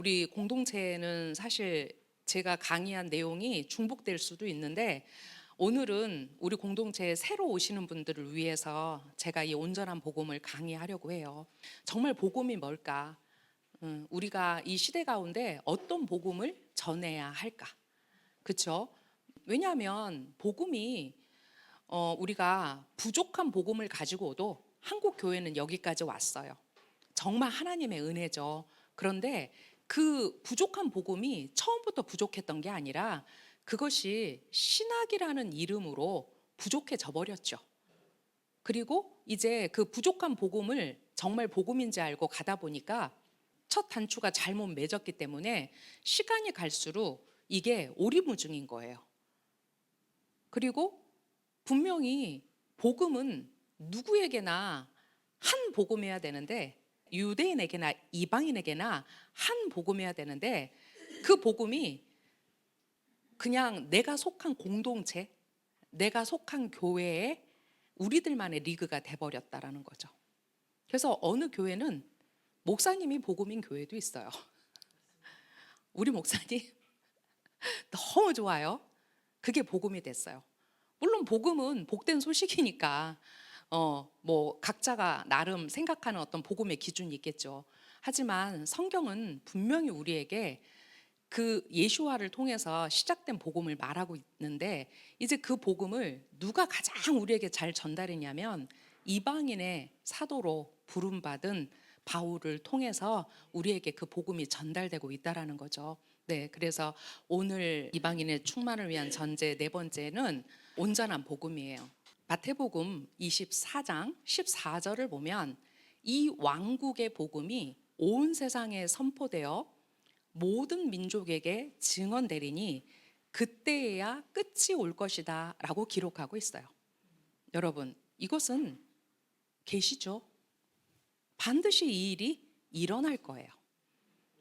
우리 공동체는 사실 제가 강의한 내용이 중복될 수도 있는데 오늘은 우리 공동체에 새로 오시는 분들을 위해서 제가 이 온전한 복음을 강의하려고 해요. 정말 복음이 뭘까? 우리가 이 시대 가운데 어떤 복음을 전해야 할까? 그렇죠? 왜냐하면 복음이 우리가 부족한 복음을 가지고도 한국 교회는 여기까지 왔어요. 정말 하나님의 은혜죠. 그런데 그 부족한 복음이 처음부터 부족했던 게 아니라 그것이 신학이라는 이름으로 부족해져 버렸죠. 그리고 이제 그 부족한 복음을 정말 복음인지 알고 가다 보니까 첫 단추가 잘못 맺었기 때문에 시간이 갈수록 이게 오리무중인 거예요. 그리고 분명히 복음은 누구에게나 한 복음이어야 되는데 유대인에게나 이방인에게나 한 복음이어야 되는데 그 복음이 그냥 내가 속한 공동체, 내가 속한 교회에 우리들만의 리그가 돼버렸다라는 거죠. 그래서 어느 교회는 목사님이 복음인 교회도 있어요. 우리 목사님 너무 좋아요. 그게 복음이 됐어요. 물론 복음은 복된 소식이니까 뭐 각자가 나름 생각하는 어떤 복음의 기준이 있겠죠. 하지만 성경은 분명히 우리에게 그 예수화를 통해서 시작된 복음을 말하고 있는데 이제 그 복음을 누가 가장 우리에게 잘 전달했냐면 이방인의 사도로 부름받은 바울을 통해서 우리에게 그 복음이 전달되고 있다라는 거죠. 네, 그래서 오늘 이방인의 충만을 위한 전제 네 번째는 온전한 복음이에요. 마태복음 24장 14절을 보면 이 왕국의 복음이 온 세상에 선포되어 모든 민족에게 증언되리니 그때에야 끝이 올 것이다 라고 기록하고 있어요. 여러분, 이것은 계시죠? 반드시 이 일이 일어날 거예요.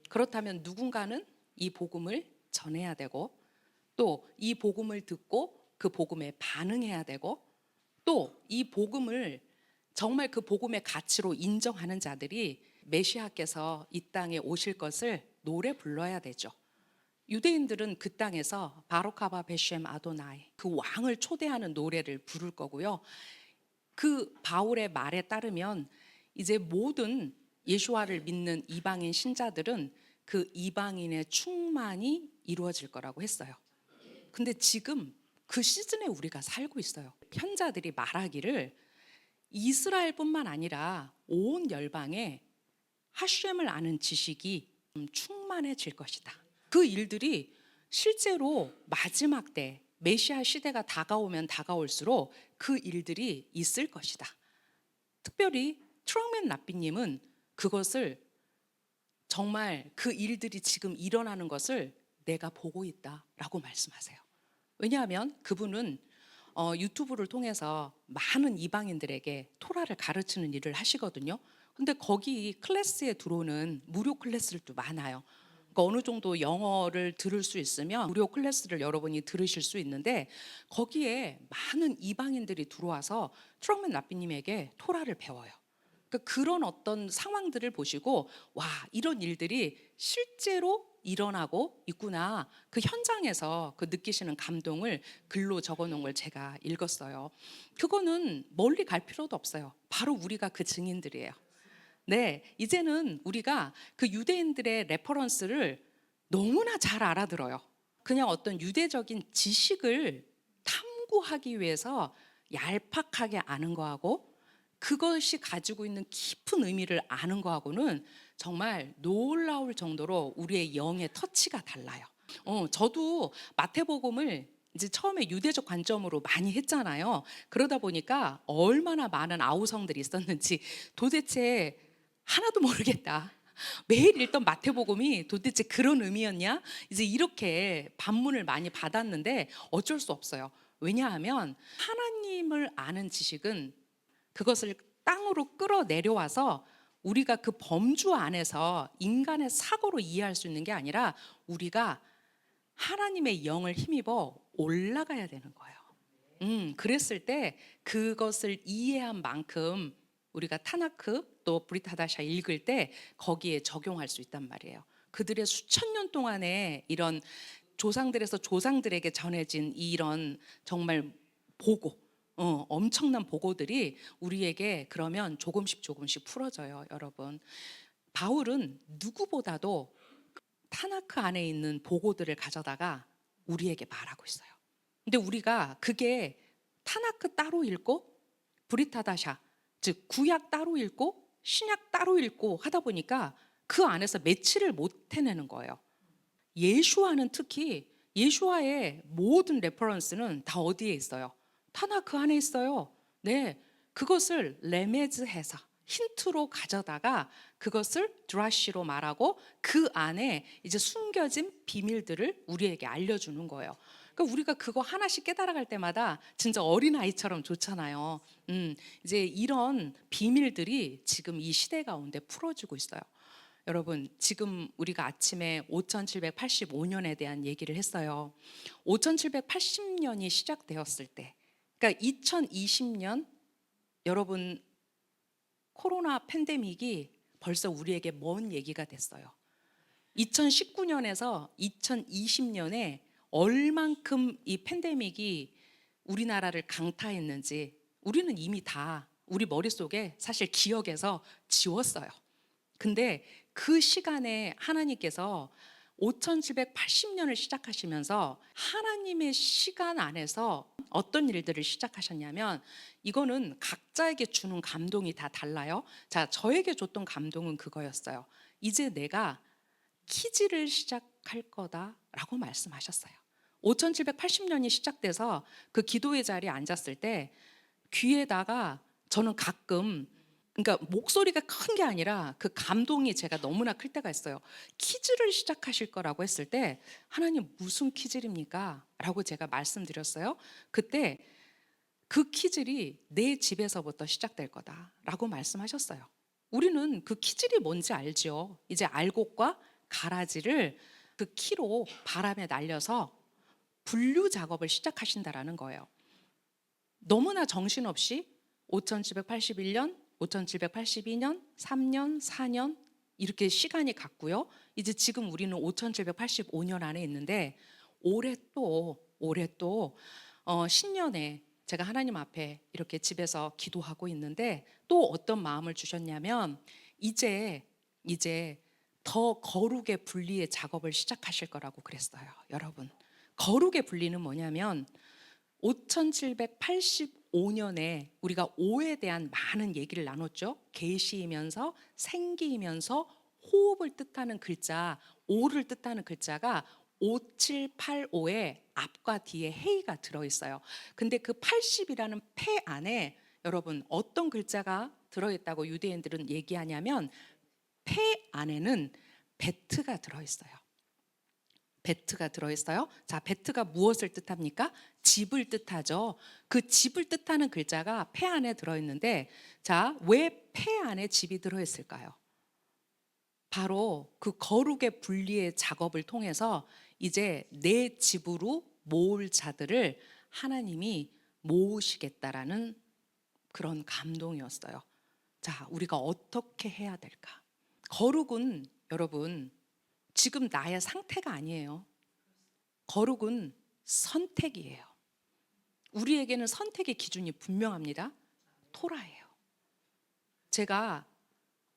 그렇다면 누군가는 이 복음을 전해야 되고 또 이 복음을 듣고 그 복음에 반응해야 되고 또 이 복음을 정말 그 복음의 가치로 인정하는 자들이 메시아께서 이 땅에 오실 것을 노래 불러야 되죠. 유대인들은 그 땅에서 바로카바 베셴 아도나이 그 왕을 초대하는 노래를 부를 거고요. 그 바울의 말에 따르면 이제 모든 예수와를 믿는 이방인 신자들은 그 이방인의 충만이 이루어질 거라고 했어요. 근데 지금 그 시즌에 우리가 살고 있어요. 편자들이 말하기를 이스라엘뿐만 아니라 온 열방에 하셴을 아는 지식이 충만해질 것이다. 그 일들이 실제로 마지막 때 메시아 시대가 다가오면 다가올수록 그 일들이 있을 것이다. 특별히 트럭맨 랍비님은 그것을 정말 그 일들이 지금 일어나는 것을 내가 보고 있다라고 말씀하세요. 왜냐하면 그분은 유튜브를 통해서 많은 이방인들에게 토라를 가르치는 일을 하시거든요. 근데 거기 클래스에 들어오는 무료 클래스들도 많아요. 그러니까 어느 정도 영어를 들을 수 있으면 무료 클래스를 여러분이 들으실 수 있는데 거기에 많은 이방인들이 들어와서 트럭맨 랍비님에게 토라를 배워요. 그러니까 그런 어떤 상황들을 보시고 와, 이런 일들이 실제로 일어나고 있구나. 그 현장에서 그 느끼시는 감동을 글로 적어 놓은 걸 제가 읽었어요. 그거는 멀리 갈 필요도 없어요. 바로 우리가 그 증인들이에요. 네, 이제는 우리가 그 유대인들의 레퍼런스를 너무나 잘 알아들어요. 그냥 어떤 유대적인 지식을 탐구하기 위해서 얄팍하게 아는 거하고 그것이 가지고 있는 깊은 의미를 아는 거하고는 정말 놀라울 정도로 우리의 영의 터치가 달라요. 저도 마태복음을 이제 처음에 유대적 관점으로 많이 했잖아요. 그러다 보니까 얼마나 많은 아우성들이 있었는지 도대체 하나도 모르겠다. 매일 읽던 마태복음이 도대체 그런 의미였냐? 이제 이렇게 반문을 많이 받았는데 어쩔 수 없어요. 왜냐하면 하나님을 아는 지식은 그것을 땅으로 끌어내려와서 우리가 그 범주 안에서 인간의 사고로 이해할 수 있는 게 아니라 우리가 하나님의 영을 힘입어 올라가야 되는 거예요. 그랬을 때 그것을 이해한 만큼 우리가 타나크 또 브릿 하다샤 읽을 때 거기에 적용할 수 있단 말이에요. 그들의 수천 년 동안의 이런 조상들에서 조상들에게 전해진 이런 정말 보고, 엄청난 보고들이 우리에게 그러면 조금씩 조금씩 풀어져요, 여러분. 바울은 누구보다도 타나크 안에 있는 보고들을 가져다가 우리에게 말하고 있어요. 근데 우리가 그게 타나크 따로 읽고 브리타다샤, 즉 구약 따로 읽고 신약 따로 읽고 하다 보니까 그 안에서 매치를 못 해내는 거예요. 예수와는 특히 예수와의 모든 레퍼런스는 다 어디에 있어요? 타나크 안에 있어요. 네, 그것을 레메즈해서 힌트로 가져다가 그것을 드라시로 말하고 그 안에 이제 숨겨진 비밀들을 우리에게 알려주는 거예요. 그러니까 우리가 그거 하나씩 깨달아갈 때마다 진짜 어린아이처럼 좋잖아요. 이제 이런 비밀들이 지금 이 시대 가운데 풀어지고 있어요. 여러분, 지금 우리가 아침에 5785년에 대한 얘기를 했어요. 5780년이 시작되었을 때, 그러니까 2020년, 여러분, 코로나 팬데믹이 벌써 우리에게 먼 얘기가 됐어요. 2019년에서 2020년에 얼만큼 이 팬데믹이 우리나라를 강타했는지 우리는 이미 다 우리 머릿속에 사실 기억에서 지웠어요. 근데 그 시간에 하나님께서 5780년을 시작하시면서 하나님의 시간 안에서 어떤 일들을 시작하셨냐면, 이거는 각자에게 주는 감동이 다 달라요. 자, 저에게 줬던 감동은 그거였어요. 이제 내가 키즈를 시작할 거다라고 말씀하셨어요. 5780년이 시작돼서 그 기도의 자리에 앉았을 때 귀에다가 저는 가끔, 그러니까 목소리가 큰 게 아니라 그 감동이 제가 너무나 클 때가 있어요. 키즈를 시작하실 거라고 했을 때 하나님 무슨 키즈입니까? 라고 제가 말씀드렸어요. 그때 그 키즈리 내 집에서부터 시작될 거다라고 말씀하셨어요. 우리는 그 키즈리 뭔지 알죠. 이제 알곡과 가라지를 그 키로 바람에 날려서 분류 작업을 시작하신다라는 거예요. 너무나 정신없이 5781년, 5782년, 3년, 4년 이렇게 시간이 갔고요. 이제 지금 우리는 5785년 안에 있는데 올해 또 신년에 제가 하나님 앞에 이렇게 집에서 기도하고 있는데 또 어떤 마음을 주셨냐면 이제 더 거룩의 분리의 작업을 시작하실 거라고 그랬어요. 여러분, 거룩의 분리는 뭐냐면 5785년에 우리가 오에 대한 많은 얘기를 나눴죠. 계시이면서 생기이면서 호흡을 뜻하는 글자, 오를 뜻하는 글자가 5785에 앞과 뒤에 해이가 들어있어요. 근데 그 80이라는 패 안에 여러분 어떤 글자가 들어있다고 유대인들은 얘기하냐면 패 안에는 베트가 들어있어요. 베트가 들어있어요. 자, 베트가 무엇을 뜻합니까? 집을 뜻하죠. 그 집을 뜻하는 글자가 폐 안에 들어있는데, 자, 왜 폐 안에 집이 들어있을까요? 바로 그 거룩의 분리의 작업을 통해서 이제 내 집으로 모을 자들을 하나님이 모으시겠다라는 그런 감동이었어요. 자, 우리가 어떻게 해야 될까? 거룩은 여러분 지금 나의 상태가 아니에요. 거룩은 선택이에요. 우리에게는 선택의 기준이 분명합니다. 토라예요. 제가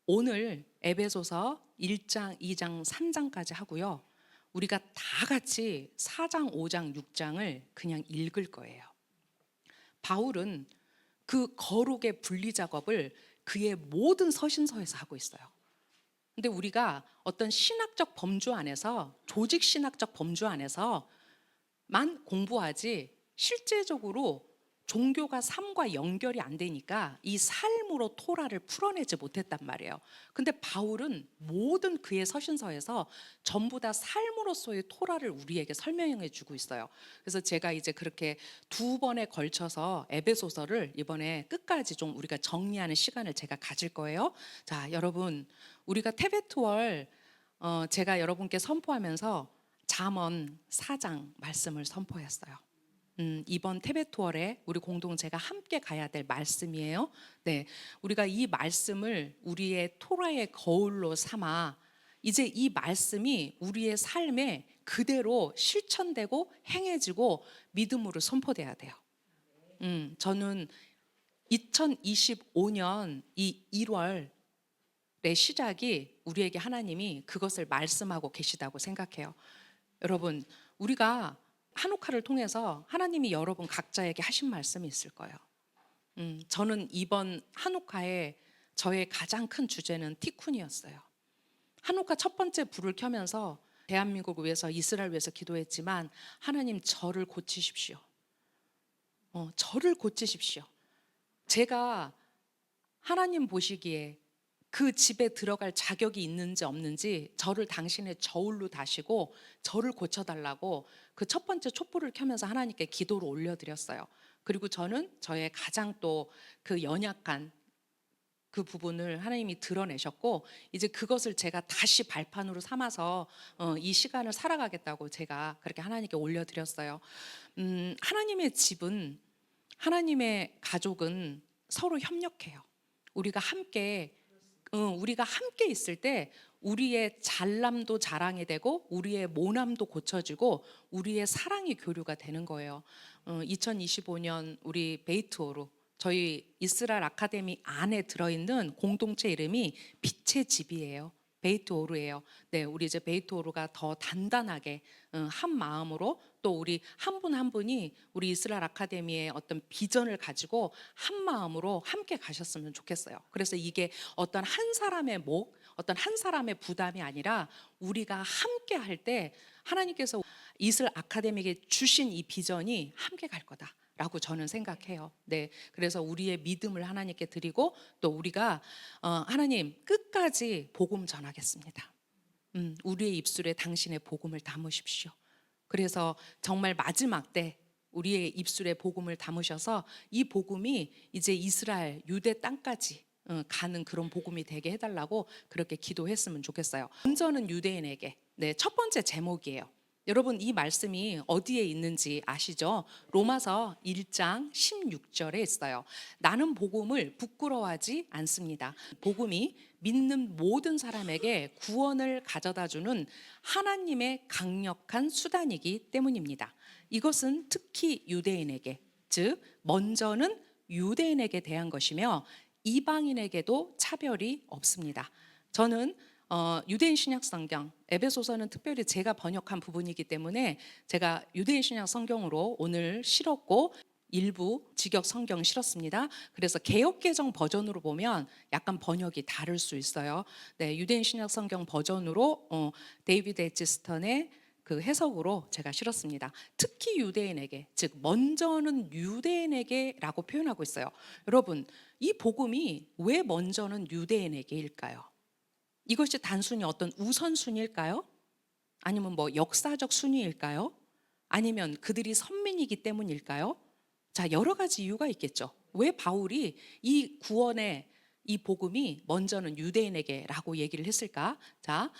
오늘 에베소서 1장, 2장, 3장까지 하고요. 우리가 다 같이 4장, 5장, 6장을 그냥 읽을 거예요. 바울은 그 거룩의 분리 작업을 그의 모든 서신서에서 하고 있어요. 근데 우리가 어떤 신학적 범주 안에서, 조직 신학적 범주 안에서만 공부하지 실제적으로 종교가 삶과 연결이 안 되니까 이 삶으로 토라를 풀어내지 못했단 말이에요. 근데 바울은 모든 그의 서신서에서 전부 다 삶으로서의 토라를 우리에게 설명해 주고 있어요. 그래서 제가 이제 그렇게 두 번에 걸쳐서 에베소서를 이번에 끝까지 좀 우리가 정리하는 시간을 제가 가질 거예요. 자, 여러분, 우리가 테베트월 제가 여러분께 선포하면서 잠언 4장 말씀을 선포했어요. 이번 테베토월에 우리 공동체가 함께 가야 될 말씀이에요. 네, 우리가 이 말씀을 우리의 토라의 거울로 삼아 이제 이 말씀이 우리의 삶에 그대로 실천되고 행해지고 믿음으로 선포돼야 돼요. 저는 2025년 이 1월의 시작이 우리에게 하나님이 그것을 말씀하고 계시다고 생각해요. 여러분, 우리가 한옥카를 통해서 하나님이 여러분 각자에게 하신 말씀이 있을 거예요. 저는 이번 한옥카에 저의 가장 큰 주제는 티쿤이었어요. 한옥카 첫 번째 불을 켜면서 대한민국을 위해서, 이스라엘 위해서 기도했지만, 하나님 저를 고치십시오. 저를 고치십시오. 제가 하나님 보시기에 그 집에 들어갈 자격이 있는지 없는지 저를 당신의 저울로 다시고 저를 고쳐달라고 그 첫 번째 촛불을 켜면서 하나님께 기도를 올려드렸어요. 그리고 저는 저의 가장 또 그 연약한 그 부분을 하나님이 드러내셨고, 이제 그것을 제가 다시 발판으로 삼아서 이 시간을 살아가겠다고 제가 그렇게 하나님께 올려드렸어요. 하나님의 집은, 하나님의 가족은 서로 협력해요. 우리가 함께 있을 때 우리의 잘남도 자랑이 되고 우리의 모남도 고쳐지고 우리의 사랑이 교류가 되는 거예요. 2025년 우리 베이트오르, 저희 이스라엘 아카데미 안에 들어있는 공동체 이름이 빛의 집이에요. 베이트오르예요. 네, 우리 이제 베이트오르가 더 단단하게 한 마음으로, 또 우리 한 분 한 분이 우리 이스라엘 아카데미의 어떤 비전을 가지고 한 마음으로 함께 가셨으면 좋겠어요. 그래서 이게 어떤 한 사람의 목, 어떤 한 사람의 부담이 아니라 우리가 함께 할 때 하나님께서 이스라엘 아카데미에게 주신 이 비전이 함께 갈 거다 라고 저는 생각해요. 네, 그래서 우리의 믿음을 하나님께 드리고, 또 우리가 하나님 끝까지 복음 전하겠습니다. 우리의 입술에 당신의 복음을 담으십시오. 그래서 정말 마지막 때 우리의 입술에 복음을 담으셔서 이 복음이 이제 이스라엘 유대 땅까지 가는 그런 복음이 되게 해달라고 그렇게 기도했으면 좋겠어요. 먼저는 유대인에게. 네, 첫 번째 제목이에요. 여러분, 이 말씀이 어디에 있는지 아시죠? 로마서 1장 16절에 있어요. 나는 복음을 부끄러워하지 않습니다. 복음이 믿는 모든 사람에게 구원을 가져다 주는 하나님의 강력한 수단이기 때문입니다. 이것은 특히 유대인에게, 즉 먼저는 유대인에게 대한 것이며 이방인에게도 차별이 없습니다. 저는 유대인 신약 성경, 에베소서는 특별히 제가 번역한 부분이기 때문에 제가 유대인 신약 성경으로 오늘 실었고, 일부 직역 성경 실었습니다. 그래서 개역 개정 버전으로 보면 약간 번역이 다를 수 있어요. 네, 유대인 신약 성경 버전으로 데이비드 에치스턴의 그 해석으로 제가 실었습니다. 특히 유대인에게, 즉 먼저는 유대인에게라고 표현하고 있어요. 여러분, 이 복음이 왜 먼저는 유대인에게일까요? 이것이 단순히 어떤 우선순위일까요? 아니면 뭐 역사적 순위일까요? 아니면 그들이 선민이기 때문일까요? 자, 여러 가지 이유가 있겠죠. 왜 바울이 이 구원의 이 복음이 먼저는 유대인에게라고 얘기를 했을까? 자,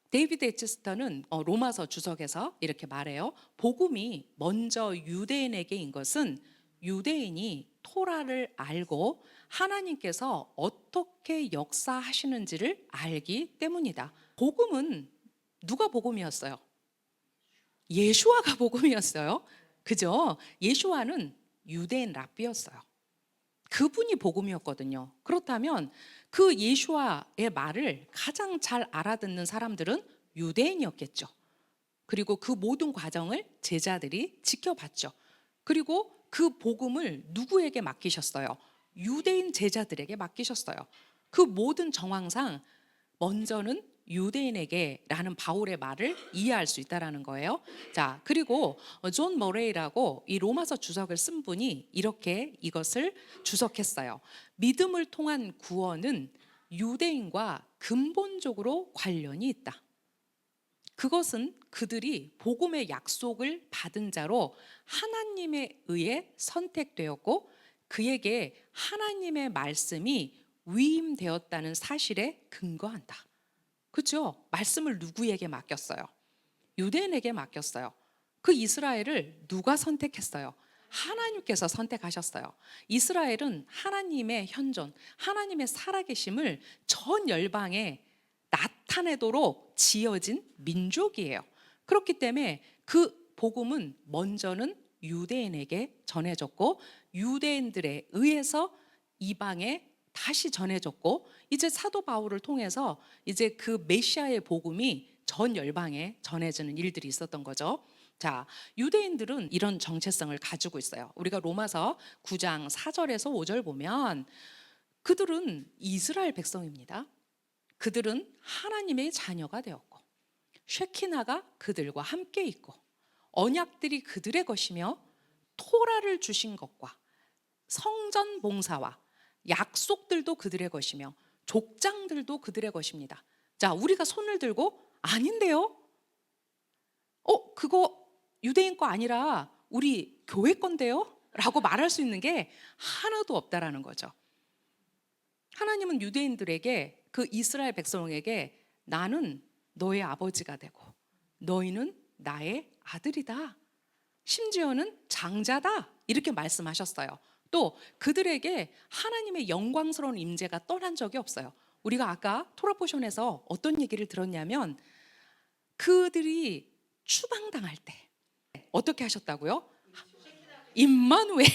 데이비드 에치스턴은 로마서 주석에서 이렇게 말해요. 복음이 먼저 유대인에게인 것은 유대인이 토라를 알고 하나님께서 어떻게 역사하시는지를 알기 때문이다. 복음은 누가 복음이었어요? 예수아가 복음이었어요. 그죠? 예수아는 유대인 랍비였어요. 그분이 복음이었거든요. 그렇다면 그 예수아의 말을 가장 잘 알아듣는 사람들은 유대인이었겠죠. 그리고 그 모든 과정을 제자들이 지켜봤죠. 그리고 그 복음을 누구에게 맡기셨어요? 유대인 제자들에게 맡기셨어요. 그 모든 정황상 먼저는 유대인에게라는 바울의 말을 이해할 수 있다라는 거예요. 자, 그리고 존 머레이라고 이 로마서 주석을 쓴 분이 이렇게 이것을 주석했어요. 믿음을 통한 구원은 유대인과 근본적으로 관련이 있다. 그것은 그들이 복음의 약속을 받은 자로 하나님에 의해 선택되었고 그에게 하나님의 말씀이 위임되었다는 사실에 근거한다. 그렇죠? 말씀을 누구에게 맡겼어요? 유대인에게 맡겼어요. 그 이스라엘을 누가 선택했어요? 하나님께서 선택하셨어요. 이스라엘은 하나님의 현존, 하나님의 살아계심을 전 열방에 나타내도록 지어진 민족이에요. 그렇기 때문에 그 복음은 먼저는 유대인에게 전해졌고 유대인들에 의해서 이방에 다시 전해졌고 이제 사도 바울을 통해서 이제 그 메시아의 복음이 전 열방에 전해지는 일들이 있었던 거죠. 자, 유대인들은 이런 정체성을 가지고 있어요. 우리가 로마서 9장 4절에서 5절 보면 그들은 이스라엘 백성입니다. 그들은 하나님의 자녀가 되었고 쉐키나가 그들과 함께 있고 언약들이 그들의 것이며 토라를 주신 것과 성전 봉사와 약속들도 그들의 것이며 족장들도 그들의 것입니다. 자, 우리가 손을 들고 아닌데요? 그거 유대인 거 아니라 우리 교회 건데요? 라고 말할 수 있는 게 하나도 없다라는 거죠. 하나님은 유대인들에게 그 이스라엘 백성에게 나는 너의 아버지가 되고 너희는 나의 아들이다. 심지어는 장자다. 이렇게 말씀하셨어요. 또 그들에게 하나님의 영광스러운 임재가 떠난 적이 없어요. 우리가 아까 토라 포션에서 어떤 얘기를 들었냐면 그들이 추방당할 때 어떻게 하셨다고요? 임마누엘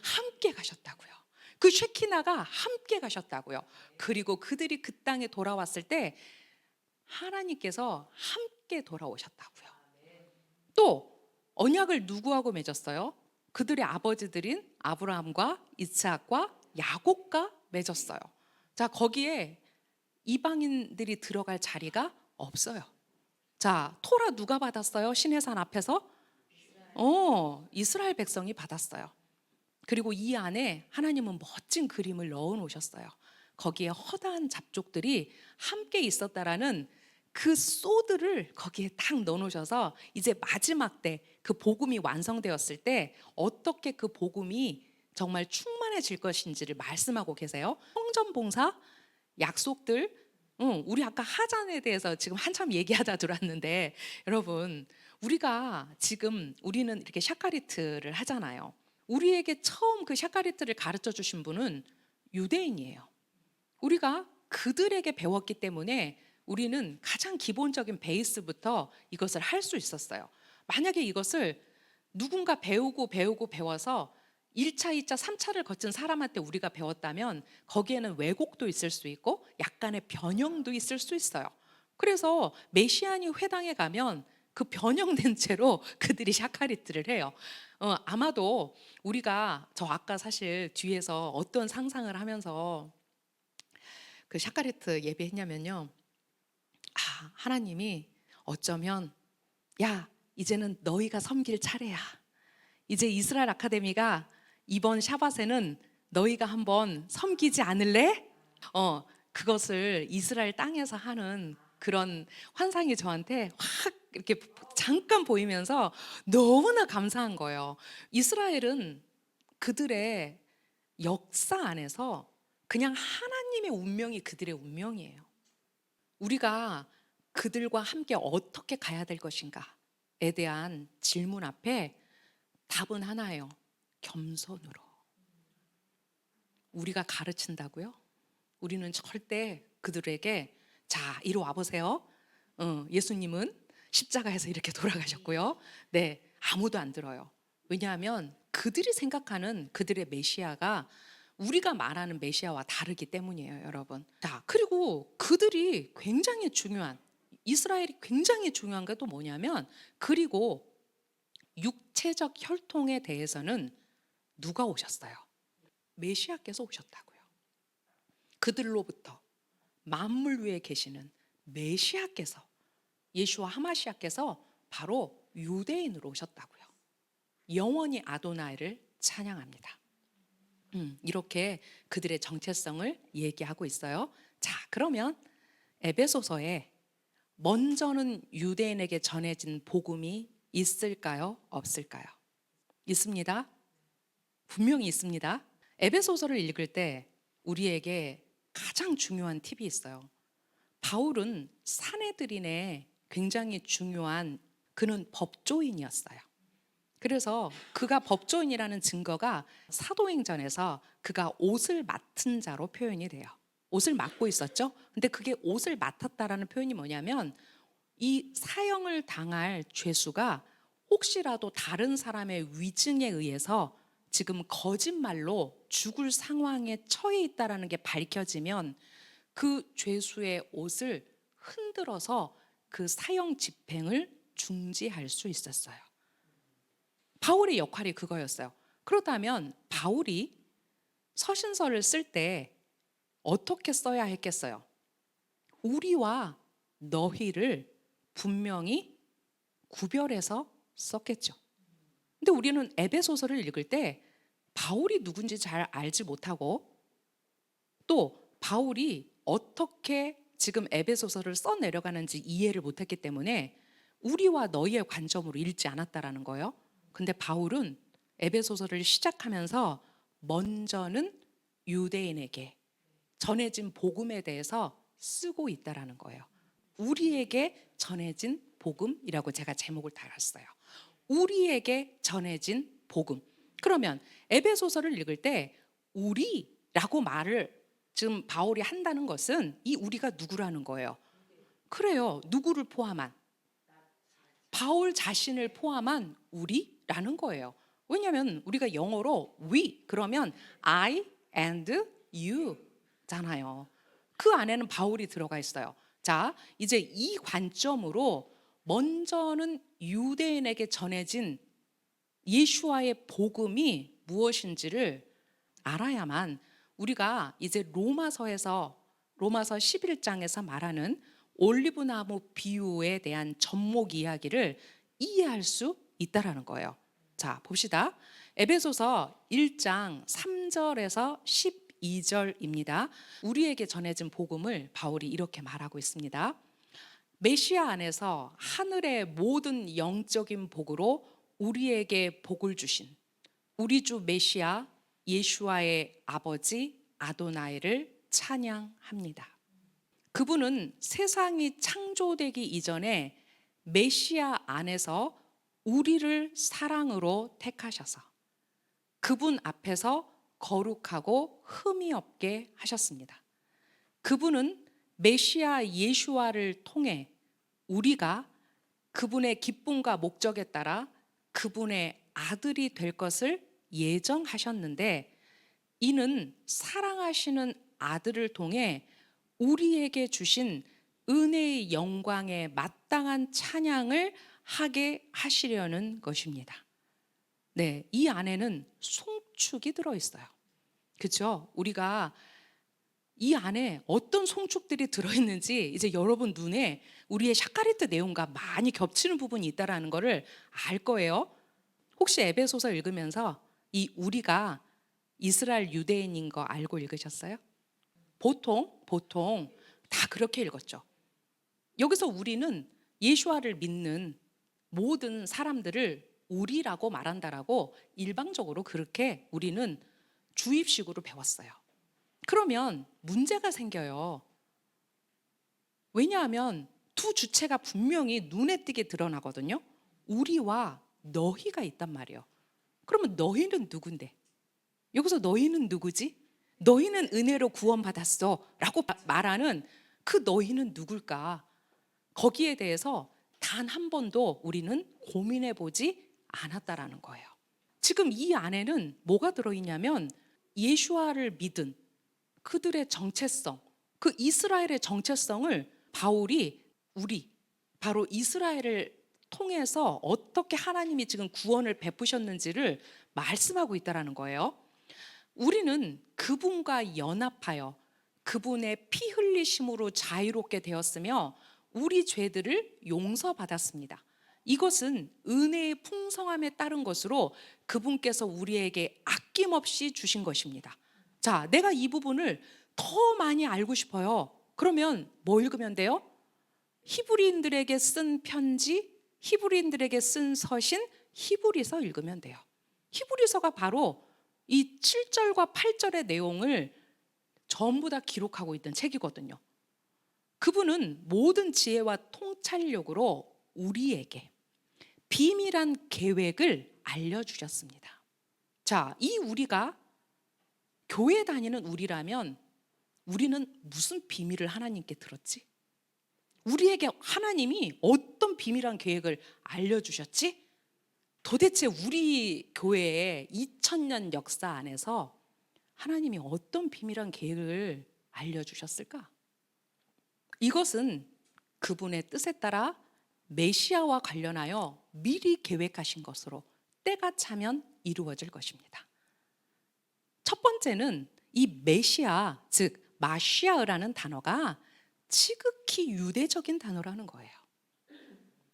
함께 가셨다고요. 그 쉐키나가 함께 가셨다고요. 그리고 그들이 그 땅에 돌아왔을 때 하나님께서 함께 돌아오셨다고요. 또 언약을 누구하고 맺었어요? 그들의 아버지들인 아브라함과 이스하악과 야곱과 맺었어요. 자, 거기에 이방인들이 들어갈 자리가 없어요. 자, 토라 누가 받았어요? 시내산 앞에서? 이스라엘 백성이 받았어요. 그리고 이 안에 하나님은 멋진 그림을 넣어 놓으셨어요. 거기에 허다한 잡족들이 함께 있었다라는 그 소드를 거기에 딱 넣어 놓으셔서 이제 마지막 때 그 복음이 완성되었을 때 어떻게 그 복음이 정말 충만해질 것인지를 말씀하고 계세요. 성전 봉사, 약속들, 우리 아까 하잔에 대해서 지금 한참 얘기하다 들어왔는데 여러분 우리가 지금 우리는 이렇게 샤카리트를 하잖아요. 우리에게 처음 그 샤카리트를 가르쳐 주신 분은 유대인이에요. 우리가 그들에게 배웠기 때문에 우리는 가장 기본적인 베이스부터 이것을 할 수 있었어요. 만약에 이것을 누군가 배워서 1차, 2차, 3차를 거친 사람한테 우리가 배웠다면 거기에는 왜곡도 있을 수 있고 약간의 변형도 있을 수 있어요. 그래서 메시아니 회당에 가면 그 변형된 채로 그들이 샤카리트를 해요. 아마도 우리가 저 아까 사실 뒤에서 어떤 상상을 하면서 그 샤카리트 예배했냐면요. 하나님이 어쩌면 야, 이제는 너희가 섬길 차례야. 이제 이스라엘 아카데미가 이번 샤밧에는 너희가 한번 섬기지 않을래? 그것을 이스라엘 땅에서 하는 그런 환상이 저한테 확 이렇게 잠깐 보이면서 너무나 감사한 거예요. 이스라엘은 그들의 역사 안에서 그냥 하나님의 운명이 그들의 운명이에요. 우리가 그들과 함께 어떻게 가야 될 것인가에 대한 질문 앞에 답은 하나예요. 겸손으로. 우리가 가르친다고요? 우리는 절대 그들에게 자, 이리 와보세요. 예수님은 십자가에서 이렇게 돌아가셨고요. 네, 아무도 안 들어요. 왜냐하면 그들이 생각하는 그들의 메시아가 우리가 말하는 메시아와 다르기 때문이에요, 여러분. 자, 그리고 그들이 굉장히 중요한, 이스라엘이 굉장히 중요한 게 또 뭐냐면, 그리고 육체적 혈통에 대해서는 누가 오셨어요? 메시아께서 오셨다고요. 그들로부터 만물 위에 계시는 메시아께서, 예수와 하마시아께서 바로 유대인으로 오셨다고요. 영원히 아도나이를 찬양합니다. 이렇게 그들의 정체성을 얘기하고 있어요. 자, 그러면 에베소서에 먼저는 유대인에게 전해진 복음이 있을까요? 없을까요? 있습니다. 분명히 있습니다. 에베소서를 읽을 때 우리에게 가장 중요한 팁이 있어요. 바울은 사내들인의 굉장히 중요한, 그는 법조인이었어요. 그래서 그가 법조인이라는 증거가 사도행전에서 그가 옷을 맡은 자로 표현이 돼요. 옷을 맡고 있었죠. 근데 그게 옷을 맡았다라는 표현이 뭐냐면 이 사형을 당할 죄수가 혹시라도 다른 사람의 위증에 의해서 지금 거짓말로 죽을 상황에 처해 있다라는 게 밝혀지면 그 죄수의 옷을 흔들어서 그 사형 집행을 중지할 수 있었어요. 바울의 역할이 그거였어요. 그렇다면 바울이 서신서를 쓸 때 어떻게 써야 했겠어요? 우리와 너희를 분명히 구별해서 썼겠죠. 근데 우리는 에베소서를 읽을 때 바울이 누군지 잘 알지 못하고 또 바울이 어떻게 지금 에베소서를 써 내려가는지 이해를 못했기 때문에 우리와 너희의 관점으로 읽지 않았다라는 거예요. 근데 바울은 에베소서를 시작하면서 먼저는 유대인에게 전해진 복음에 대해서 쓰고 있다라는 거예요. 우리에게 전해진 복음이라고 제가 제목을 달았어요. 우리에게 전해진 복음. 그러면 에베소서를 읽을 때 우리라고 말을 지금 바울이 한다는 것은 이 우리가 누구라는 거예요. 그래요. 누구를 포함한? 바울 자신을 포함한 우리라는 거예요. 왜냐하면 우리가 영어로 we 그러면 I and you 잖아요. 그 안에는 바울이 들어가 있어요. 자, 이제 이 관점으로 먼저는 유대인에게 전해진 예수와의 복음이 무엇인지를 알아야만 우리가 이제 로마서 11장에서 말하는 올리브나무 비유에 대한 접목 이야기를 이해할 수 있다라는 거예요. 자, 봅시다. 에베소서 1장 3절에서 12절입니다. 우리에게 전해진 복음을 바울이 이렇게 말하고 있습니다. 메시아 안에서 하늘의 모든 영적인 복으로 우리에게 복을 주신 우리 주 메시아 예수와의 아버지 아도나이를 찬양합니다. 그분은 세상이 창조되기 이전에 메시아 안에서 우리를 사랑으로 택하셔서 그분 앞에서 거룩하고 흠이 없게 하셨습니다. 그분은 메시아 예수와를 통해 우리가 그분의 기쁨과 목적에 따라 그분의 아들이 될 것을 예정하셨는데 이는 사랑하시는 아들을 통해 우리에게 주신 은혜의 영광에 마땅한 찬양을 하게 하시려는 것입니다. 네, 이 안에는 송축이 들어있어요. 그렇죠? 우리가 이 안에 어떤 송축들이 들어있는지 이제 여러분 눈에 우리의 샤카리트 내용과 많이 겹치는 부분이 있다는 것을 알 거예요. 혹시 에베소서 읽으면서 이 우리가 이스라엘 유대인인 거 알고 읽으셨어요? 보통 다 그렇게 읽었죠. 여기서 우리는 예수와를 믿는 모든 사람들을 우리라고 말한다라고 일방적으로 그렇게 우리는 주입식으로 배웠어요. 그러면 문제가 생겨요. 왜냐하면 두 주체가 분명히 눈에 띄게 드러나거든요. 우리와 너희가 있단 말이에요. 그러면 너희는 누군데? 여기서 너희는 누구지? 너희는 은혜로 구원받았어 라고 말하는 그 너희는 누굴까? 거기에 대해서 단 한 번도 우리는 고민해 보지 않았다라는 거예요. 지금 이 안에는 뭐가 들어있냐면 예수와를 믿은 그들의 정체성, 그 이스라엘의 정체성을 바울이 바로 이스라엘을 통해서 어떻게 하나님이 지금 구원을 베푸셨는지를 말씀하고 있다라는 거예요. 우리는 그분과 연합하여 그분의 피 흘리심으로 자유롭게 되었으며 우리 죄들을 용서받았습니다. 이것은 은혜의 풍성함에 따른 것으로 그분께서 우리에게 아낌없이 주신 것입니다. 자, 내가 이 부분을 더 많이 알고 싶어요. 그러면 뭐 읽으면 돼요? 히브리인들에게 쓴 편지, 히브리인들에게 쓴 서신, 히브리서 읽으면 돼요. 히브리서가 바로 이 7절과 8절의 내용을 전부 다 기록하고 있던 책이거든요. 그분은 모든 지혜와 통찰력으로 우리에게 비밀한 계획을 알려주셨습니다. 자, 이 우리가 교회 다니는 우리라면 우리는 무슨 비밀을 하나님께 들었지? 우리에게 하나님이 어떤 비밀한 계획을 알려주셨지? 도대체 우리 교회의 2000년 역사 안에서 하나님이 어떤 비밀한 계획을 알려주셨을까? 이것은 그분의 뜻에 따라 메시아와 관련하여 미리 계획하신 것으로 때가 차면 이루어질 것입니다. 첫 번째는 이 메시아, 즉 마시아라는 단어가 지극히 유대적인 단어라는 거예요.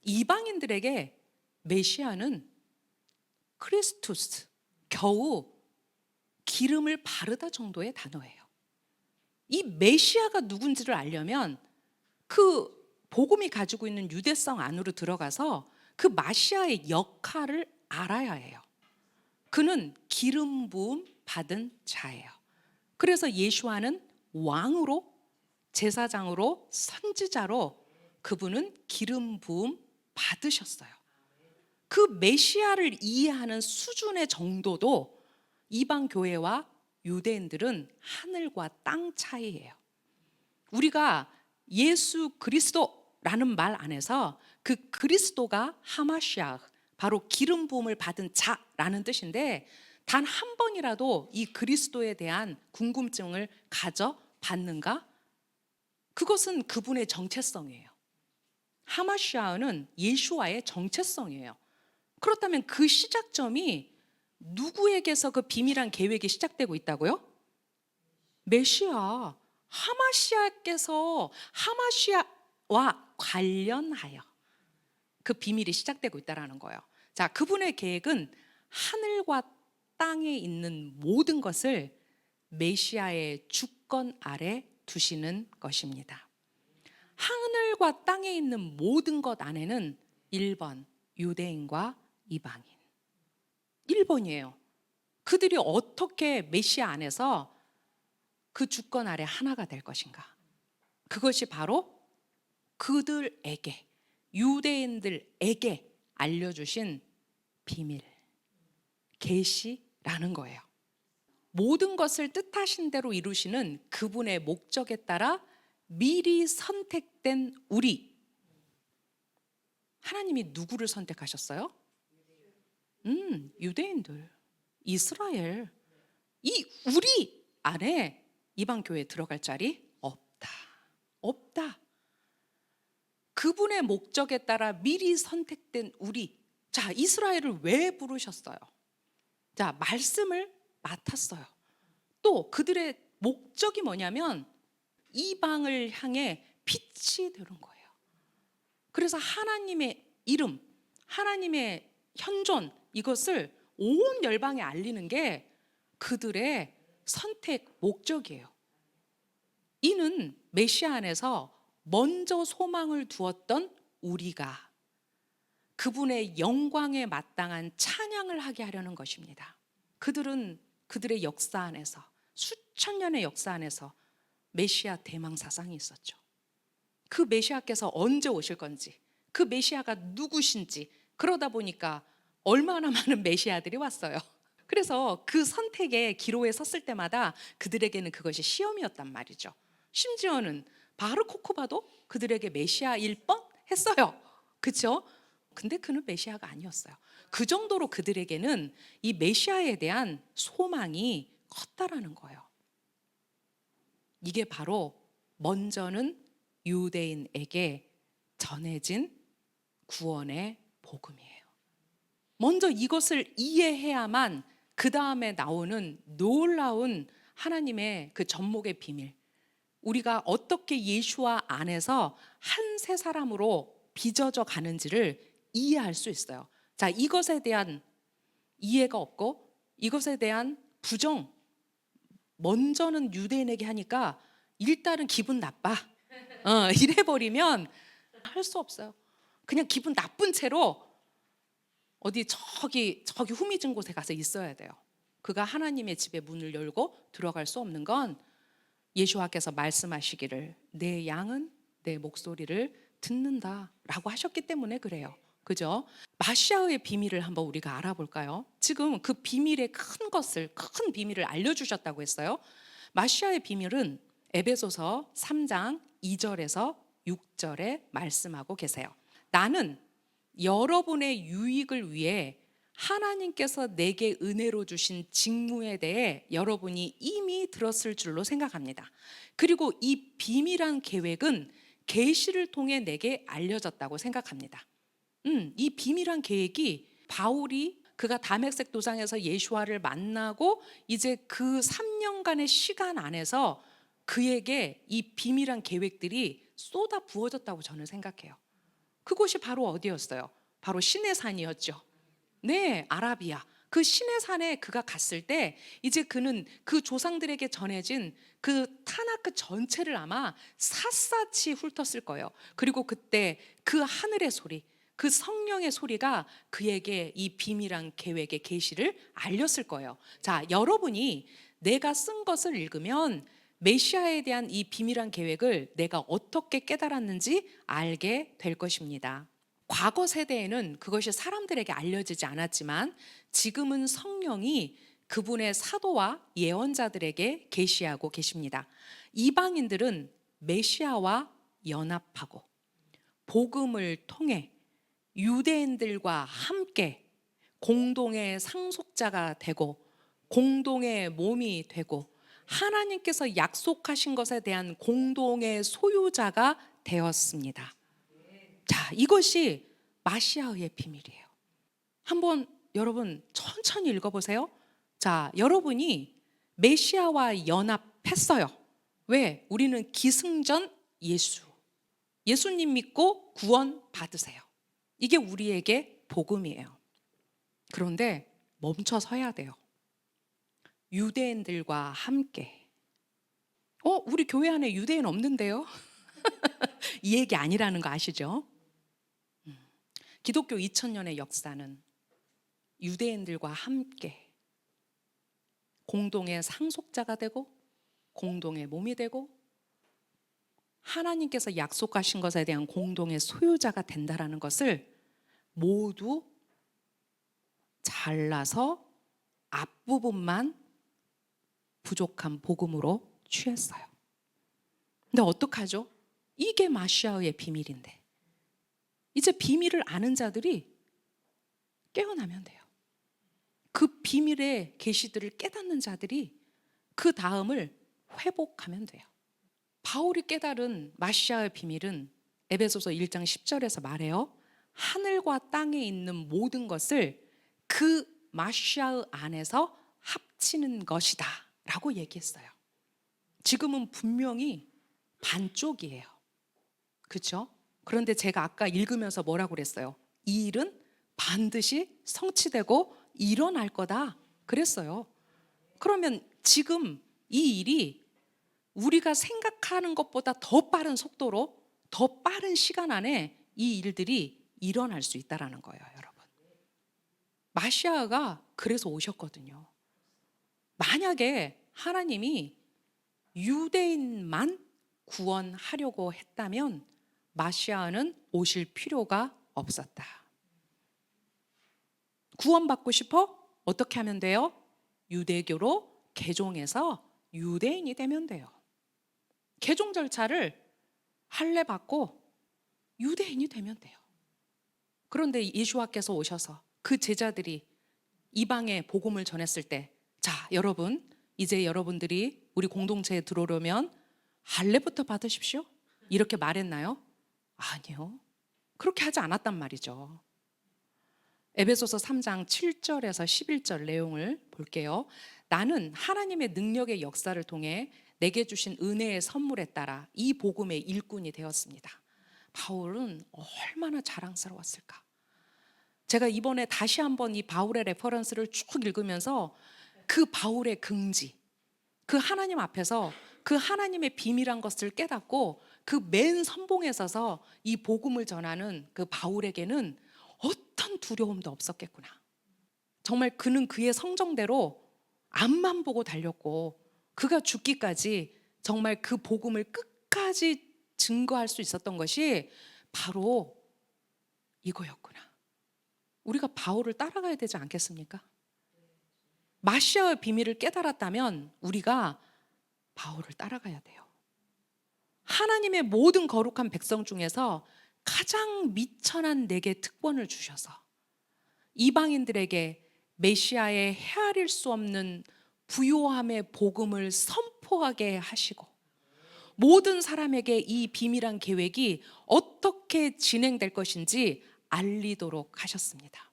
이방인들에게 메시아는 크리스투스, 겨우 기름을 바르다 정도의 단어예요. 이 메시아가 누군지를 알려면 그 복음이 가지고 있는 유대성 안으로 들어가서 그 마시아의 역할을 알아야 해요. 그는 기름 부음 받은 자예요. 그래서 예수와는 왕으로, 제사장으로, 선지자로 그분은 기름 부음 받으셨어요. 그 메시아를 이해하는 수준의 정도도 이방 교회와 유대인들은 하늘과 땅 차이예요. 우리가 예수 그리스도라는 말 안에서 그 그리스도가 하마시아, 바로 기름 부음을 받은 자라는 뜻인데, 단 한 번이라도 이 그리스도에 대한 궁금증을 가져봤는가? 그것은 그분의 정체성이에요. 하마시아는 예수와의 정체성이에요. 그렇다면 그 시작점이 누구에게서 그 비밀한 계획이 시작되고 있다고요? 메시아, 하마시아께서 하마시아와 관련하여 그 비밀이 시작되고 있다는 거예요. 자, 그분의 계획은 하늘과 땅에 있는 모든 것을 메시아의 주권 아래 두시는 것입니다. 하늘과 땅에 있는 모든 것 안에는 1번 유대인과 이방인, 1번이에요. 그들이 어떻게 메시아 안에서 그 주권 아래 하나가 될 것인가? 그것이 바로 그들에게, 유대인들에게 알려주신 비밀, 계시라는 거예요. 모든 것을 뜻하신 대로 이루시는 그분의 목적에 따라 미리 선택된 우리. 하나님이 누구를 선택하셨어요? 유대인들, 이스라엘. 이 우리 안에 이방 교회에 들어갈 자리 없다. 없다. 그분의 목적에 따라 미리 선택된 우리. 자, 이스라엘을 왜 부르셨어요? 자, 말씀을 맡았어요. 또 그들의 목적이 뭐냐면 이방을 향해 빛이 되는 거예요. 그래서 하나님의 이름, 하나님의 현존, 이것을 온 열방에 알리는 게 그들의 선택 목적이에요. 이는 메시아 안에서 먼저 소망을 두었던 우리가 그분의 영광에 마땅한 찬양을 하게 하려는 것입니다. 그들은 그들의 역사 안에서, 수천 년의 역사 안에서 메시아 대망사상이 있었죠. 그 메시아께서 언제 오실 건지, 그 메시아가 누구신지, 그러다 보니까 얼마나 많은 메시아들이 왔어요. 그래서 그 선택의 기로에 섰을 때마다 그들에게는 그것이 시험이었단 말이죠. 심지어는 바르코코바도 그들에게 메시아일 뻔 했어요. 그렇죠? 근데 그는 메시아가 아니었어요. 그 정도로 그들에게는 이 메시아에 대한 소망이 컸다라는 거예요. 이게 바로 먼저는 유대인에게 전해진 구원의 복음이에요. 먼저 이것을 이해해야만 그 다음에 나오는 놀라운 하나님의 그 전목의 비밀, 우리가 어떻게 예수와 안에서 한 세 사람으로 빚어져 가는지를 이해할 수 있어요. 자, 이것에 대한 이해가 없고 이것에 대한 부정, 먼저는 유대인에게 하니까 일단은 기분 나빠, 이래버리면 할 수 없어요. 그냥 기분 나쁜 채로 어디 저기 후미진 곳에 가서 있어야 돼요. 그가 하나님의 집에 문을 열고 들어갈 수 없는 건 예수와께서 말씀하시기를 내 양은 내 목소리를 듣는다라고 하셨기 때문에 그래요. 그죠? 마시아의 비밀을 한번 우리가 알아볼까요? 지금 그 비밀의 큰 비밀을 알려주셨다고 했어요. 마시아의 비밀은 에베소서 3장 2절에서 6절에 말씀하고 계세요. 나는 여러분의 유익을 위해 하나님께서 내게 은혜로 주신 직무에 대해 여러분이 이미 들었을 줄로 생각합니다. 그리고 이 비밀한 계획은 계시를 통해 내게 알려졌다고 생각합니다. 이 비밀한 계획이 바울이 그가 다메섹 도상에서 예수와를 만나고 이제 그 3년간의 시간 안에서 그에게 이 비밀한 계획들이 쏟아 부어졌다고 저는 생각해요. 그곳이 바로 어디였어요? 바로 시내산이었죠. 네, 아라비아. 그 시내산에 그가 갔을 때 이제 그는 그 조상들에게 전해진 그 타나크 전체를 아마 샅샅이 훑었을 거예요. 그리고 그때 그 하늘의 소리, 그 성령의 소리가 그에게 이 비밀한 계획의 계시를 알렸을 거예요. 자, 여러분이 내가 쓴 것을 읽으면 메시아에 대한 이 비밀한 계획을 내가 어떻게 깨달았는지 알게 될 것입니다. 과거 세대에는 그것이 사람들에게 알려지지 않았지만 지금은 성령이 그분의 사도와 예언자들에게 계시하고 계십니다. 이방인들은 메시아와 연합하고 복음을 통해 유대인들과 함께 공동의 상속자가 되고 공동의 몸이 되고 하나님께서 약속하신 것에 대한 공동의 소유자가 되었습니다. 자, 이것이 마시아의 비밀이에요. 한번 여러분 천천히 읽어보세요. 자, 여러분이 메시아와 연합했어요. 왜? 우리는 기승전 예수님 믿고 구원 받으세요. 이게 우리에게 복음이에요. 그런데 멈춰 서야 돼요. 유대인들과 함께. 우리 교회 안에 유대인 없는데요? 이 얘기 아니라는 거 아시죠? 기독교 2000년의 역사는 유대인들과 함께 공동의 상속자가 되고 공동의 몸이 되고 하나님께서 약속하신 것에 대한 공동의 소유자가 된다라는 것을 모두 잘라서 앞부분만 부족한 복음으로 취했어요. 근데 어떡하죠? 이게 마시아의 비밀인데 이제 비밀을 아는 자들이 깨어나면 돼요. 그 비밀의 계시들을 깨닫는 자들이 그 다음을 회복하면 돼요. 바울이 깨달은 마시아의 비밀은 에베소서 1장 10절에서 말해요. 하늘과 땅에 있는 모든 것을 그 마시아 안에서 합치는 것이다 라고 얘기했어요. 지금은 분명히 반쪽이에요. 그렇죠? 그런데 제가 아까 읽으면서 뭐라고 그랬어요? 이 일은 반드시 성취되고 일어날 거다 그랬어요. 그러면 지금 이 일이 우리가 생각하는 것보다 더 빠른 속도로 더 빠른 시간 안에 이 일들이 일어날 수 있다는 거예요, 여러분. 마시아가 그래서 오셨거든요. 만약에 하나님이 유대인만 구원하려고 했다면 마시아는 오실 필요가 없었다. 구원받고 싶어? 어떻게 하면 돼요? 유대교로 개종해서 유대인이 되면 돼요. 개종 절차를 할례 받고 유대인이 되면 돼요. 그런데 예수와께서 오셔서 그 제자들이 이방에 복음을 전했을 때, 자, 여러분, 이제 여러분들이 우리 공동체에 들어오려면 할례부터 받으십시오. 이렇게 말했나요? 아니요. 그렇게 하지 않았단 말이죠. 에베소서 3장 7절에서 11절 내용을 볼게요. 나는 하나님의 능력의 역사를 통해 내게 주신 은혜의 선물에 따라 이 복음의 일꾼이 되었습니다. 바울은 얼마나 자랑스러웠을까. 제가 이번에 다시 한번 이 바울의 레퍼런스를 쭉 읽으면서 그 바울의 긍지, 그 하나님 앞에서 그 하나님의 비밀한 것을 깨닫고 그 맨 선봉에 서서 이 복음을 전하는 그 바울에게는 어떤 두려움도 없었겠구나. 정말 그는 그의 성정대로 앞만 보고 달렸고 그가 죽기까지 정말 그 복음을 끝까지 증거할 수 있었던 것이 바로 이거였구나. 우리가 바울을 따라가야 되지 않겠습니까? 마시아의 비밀을 깨달았다면 우리가 바울을 따라가야 돼요. 하나님의 모든 거룩한 백성 중에서 가장 미천한 내게 특권을 주셔서 이방인들에게 메시아의 헤아릴 수 없는 부요함의 복음을 선포하게 하시고, 모든 사람에게 이 비밀한 계획이 어떻게 진행될 것인지 알리도록 하셨습니다.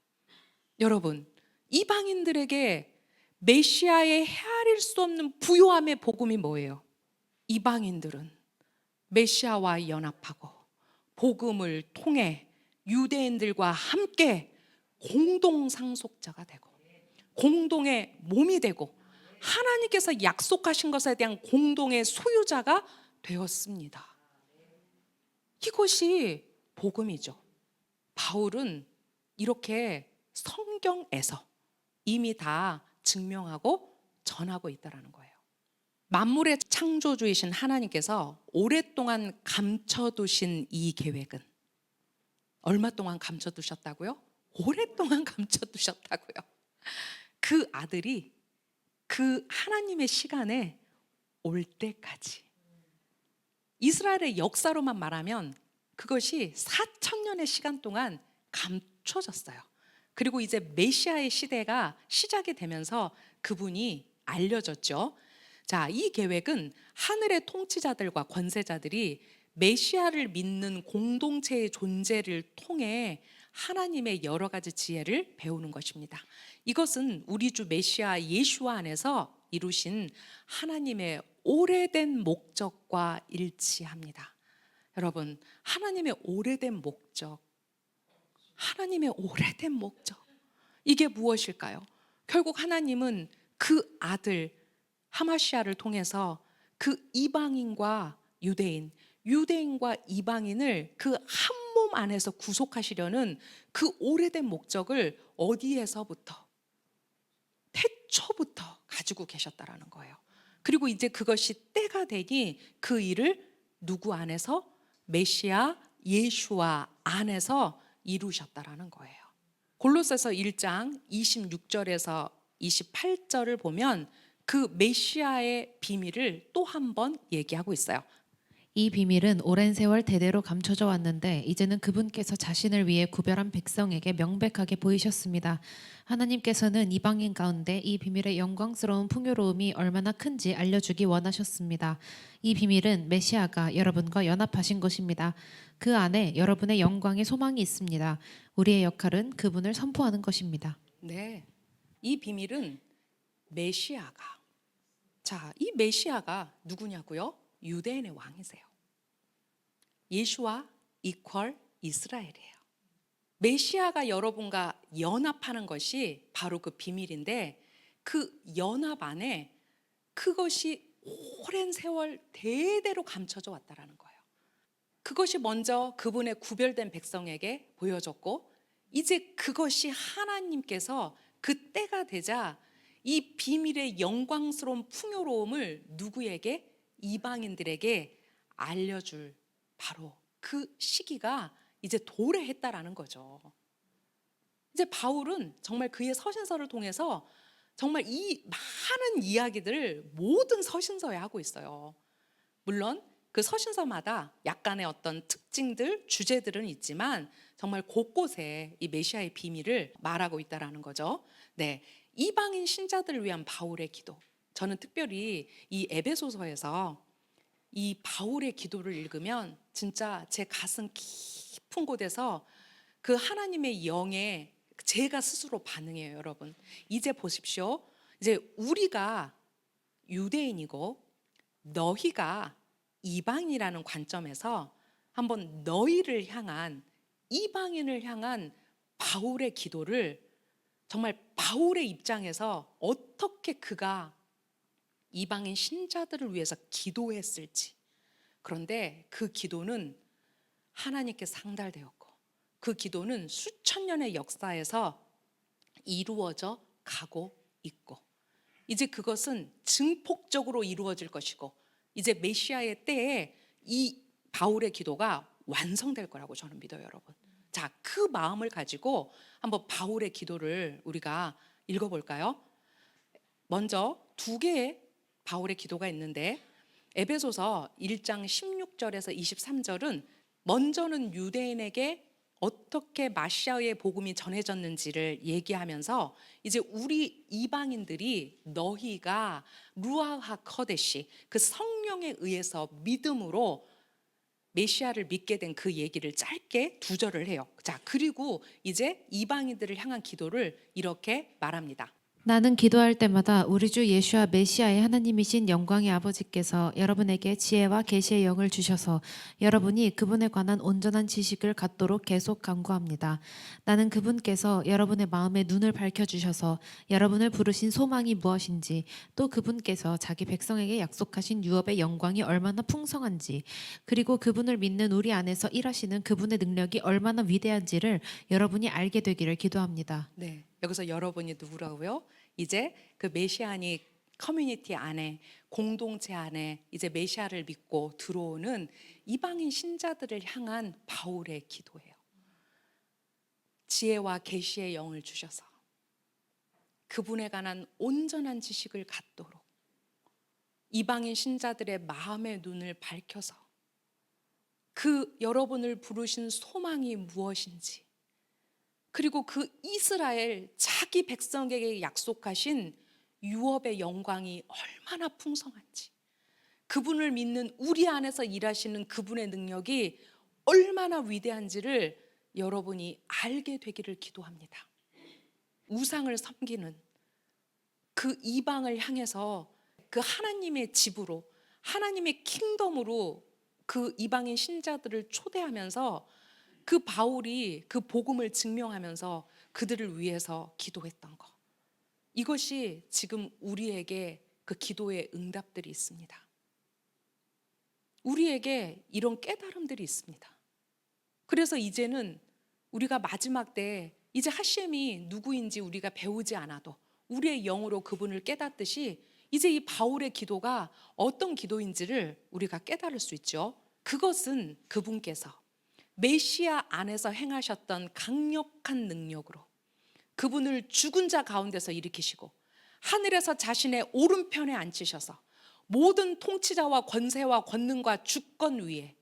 여러분, 이방인들에게 메시아의 헤아릴 수 없는 부요함의 복음이 뭐예요? 이방인들은 메시아와 연합하고 복음을 통해 유대인들과 함께 공동 상속자가 되고 공동의 몸이 되고 하나님께서 약속하신 것에 대한 공동의 소유자가 되었습니다. 이것이 복음이죠. 바울은 이렇게 성경에서 이미 다 증명하고 전하고 있다는 거예요. 만물의 창조주이신 하나님께서 오랫동안 감춰두신 이 계획은 얼마 동안 감춰두셨다고요? 오랫동안 감춰두셨다고요. 그 아들이 그 하나님의 시간에 올 때까지, 이스라엘의 역사로만 말하면 그것이 4,000년의 시간 동안 감춰졌어요. 그리고 이제 메시아의 시대가 시작이 되면서 그분이 알려졌죠. 자, 이 계획은 하늘의 통치자들과 권세자들이 메시아를 믿는 공동체의 존재를 통해 하나님의 여러 가지 지혜를 배우는 것입니다. 이것은 우리 주 메시아 예수와 안에서 이루신 하나님의 오래된 목적과 일치합니다. 여러분, 하나님의 오래된 목적, 하나님의 오래된 목적, 이게 무엇일까요? 결국 하나님은 그 아들 하마시아를 통해서 그 이방인과 유대인, 유대인과 이방인을 그 한 몸 안에서 구속하시려는 그 오래된 목적을 어디에서부터? 태초부터 가지고 계셨다라는 거예요. 그리고 이제 그것이 때가 되니 그 일을 누구 안에서? 메시아 예수와 안에서 이루셨다라는 거예요. 골로새서 1장 26절에서 28절을 보면 그 메시아의 비밀을 또 한 번 얘기하고 있어요. 이 비밀은 오랜 세월 대대로 감춰져 왔는데 이제는 그분께서 자신을 위해 구별한 백성에게 명백하게 보이셨습니다. 하나님께서는 이방인 가운데 이 비밀의 영광스러운 풍요로움이 얼마나 큰지 알려주기 원하셨습니다. 이 비밀은 메시아가 여러분과 연합하신 것입니다. 그 안에 여러분의 영광의 소망이 있습니다. 우리의 역할은 그분을 선포하는 것입니다. 네, 이 비밀은 메시아가, 자, 이 메시아가 누구냐고요? 유대인의 왕이세요. 예수와 이퀄 이스라엘이에요. 메시아가 여러분과 연합하는 것이 바로 그 비밀인데, 그 연합 안에 그것이 오랜 세월 대대로 감춰져 왔다라는 거예요. 그것이 먼저 그분의 구별된 백성에게 보여졌고, 이제 그것이 하나님께서 그 때가 되자 이 비밀의 영광스러운 풍요로움을 누구에게? 이방인들에게 알려줄 바로 그 시기가 이제 도래했다라는 거죠. 이제 바울은 정말 그의 서신서를 통해서 정말 이 많은 이야기들을 모든 서신서에 하고 있어요. 물론 그 서신서마다 약간의 어떤 특징들, 주제들은 있지만 정말 곳곳에 이 메시아의 비밀을 말하고 있다라는 거죠. 네, 이방인 신자들을 위한 바울의 기도. 저는 특별히 이 에베소서에서 이 바울의 기도를 읽으면 진짜 제 가슴 깊은 곳에서 그 하나님의 영에 제가 스스로 반응해요, 여러분. 이제 보십시오. 이제 우리가 유대인이고 너희가 이방이라는 관점에서 한번 너희를 향한, 이방인을 향한 바울의 기도를 정말 바울의 입장에서 어떻게 그가 이방인 신자들을 위해서 기도했을지. 그런데 그 기도는 하나님께 상달되었고 그 기도는 수천 년의 역사에서 이루어져 가고 있고, 이제 그것은 증폭적으로 이루어질 것이고, 이제 메시아의 때에 이 바울의 기도가 완성될 거라고 저는 믿어요, 여러분. 자, 그 마음을 가지고 한번 바울의 기도를 우리가 읽어볼까요? 먼저 두 개의 바울의 기도가 있는데, 에베소서 1장 16절에서 23절은 먼저는 유대인에게 어떻게 마시아의 복음이 전해졌는지를 얘기하면서 이제 우리 이방인들이 너희가 루아하 커데시 그 성령에 의해서 믿음으로 메시아를 믿게 된 그 얘기를 짧게 2절을 해요. 자, 그리고 이제 이방인들을 향한 기도를 이렇게 말합니다. 나는 기도할 때마다 우리 주 예수와 메시아의 하나님이신 영광의 아버지께서 여러분에게 지혜와 계시의 영을 주셔서 여러분이 그분에 관한 온전한 지식을 갖도록 계속 간구합니다. 나는 그분께서 여러분의 마음의 눈을 밝혀주셔서 여러분을 부르신 소망이 무엇인지, 또 그분께서 자기 백성에게 약속하신 유업의 영광이 얼마나 풍성한지, 그리고 그분을 믿는 우리 안에서 일하시는 그분의 능력이 얼마나 위대한지를 여러분이 알게 되기를 기도합니다. 네, 여기서 여러분이 누구라고요? 이제 그 메시아닉 커뮤니티 안에, 공동체 안에 이제 메시아를 믿고 들어오는 이방인 신자들을 향한 바울의 기도예요. 지혜와 계시의 영을 주셔서 그분에 관한 온전한 지식을 갖도록 이방인 신자들의 마음의 눈을 밝혀서 그 여러분을 부르신 소망이 무엇인지, 그리고 그 이스라엘 자기 백성에게 약속하신 유업의 영광이 얼마나 풍성한지, 그분을 믿는 우리 안에서 일하시는 그분의 능력이 얼마나 위대한지를 여러분이 알게 되기를 기도합니다. 우상을 섬기는 그 이방을 향해서 그 하나님의 집으로, 하나님의 킹덤으로 그 이방인 신자들을 초대하면서 그 바울이 그 복음을 증명하면서 그들을 위해서 기도했던 것, 이것이 지금 우리에게 그 기도의 응답들이 있습니다. 우리에게 이런 깨달음들이 있습니다. 그래서 이제는 우리가 마지막 때 이제 하셴이 누구인지 우리가 배우지 않아도 우리의 영으로 그분을 깨닫듯이 이제 이 바울의 기도가 어떤 기도인지를 우리가 깨달을 수 있죠. 그것은 그분께서 메시아 안에서 행하셨던 강력한 능력으로 그분을 죽은 자 가운데서 일으키시고 하늘에서 자신의 오른편에 앉히셔서 모든 통치자와 권세와 권능과 주권 위에,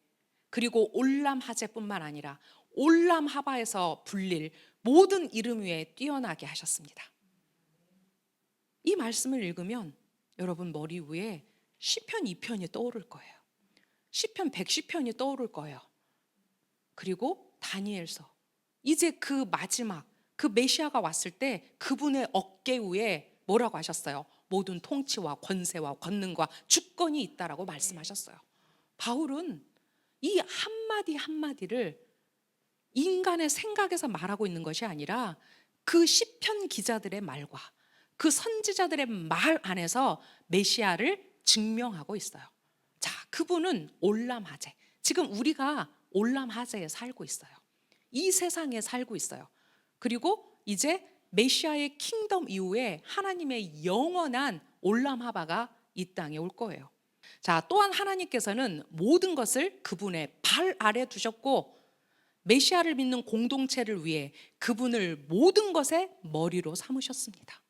그리고 올람하제뿐만 아니라 올람하바에서 불릴 모든 이름 위에 뛰어나게 하셨습니다. 이 말씀을 읽으면 여러분 머리 위에 시편 2편이 떠오를 거예요. 시편 110편이 떠오를 거예요. 그리고 다니엘서, 이제 그 마지막 그 메시아가 왔을 때 그분의 어깨 위에 뭐라고 하셨어요? 모든 통치와 권세와 권능과 주권이 있다라고 말씀하셨어요. 바울은 이 한마디 한마디를 인간의 생각에서 말하고 있는 것이 아니라 그 시편 기자들의 말과 그 선지자들의 말 안에서 메시아를 증명하고 있어요. 자, 그분은 올람하제, 지금 우리가 올람하제에 살고 있어요. 이 세상에 살고 있어요. 그리고 이제 메시아의 킹덤 이후에 하나님의 영원한 올람하바가 이 땅에 올 거예요. 자, 또한 하나님께서는 모든 것을 그분의 발 아래 두셨고 메시아를 믿는 공동체를 위해 그분을 모든 것의 머리로 삼으셨습니다.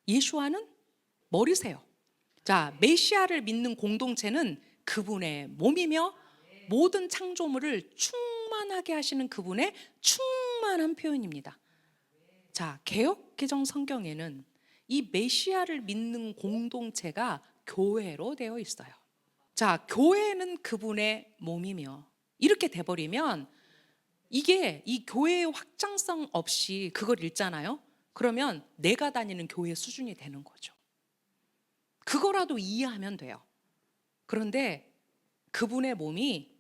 예수와는 머리세요. 자, 메시아를 믿는 공동체는 그분의 몸이며 모든 창조물을 충만하게 하시는 그분의 충만한 표현입니다. 자, 개역 개정 성경에는 이 메시아를 믿는 공동체가 교회로 되어 있어요. 자, 교회는 그분의 몸이며, 이렇게 돼버리면 이게 이 교회의 확장성 없이 그걸 읽잖아요. 그러면 내가 다니는 교회 수준이 되는 거죠. 그거라도 이해하면 돼요. 그런데 그분의 몸이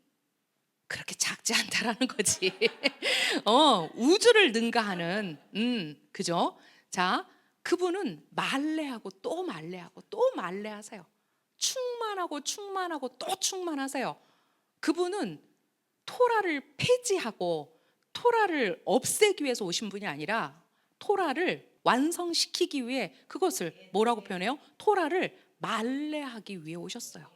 그렇게 작지 않다라는 거지. 우주를 능가하는, 그죠? 자, 그분은 말레하고 또 말레하고 또 말레하세요. 충만하고 충만하고 또 충만하세요. 그분은 토라를 폐지하고 토라를 없애기 위해서 오신 분이 아니라 토라를 완성시키기 위해, 그것을 뭐라고 표현해요? 토라를 말레하기 위해 오셨어요.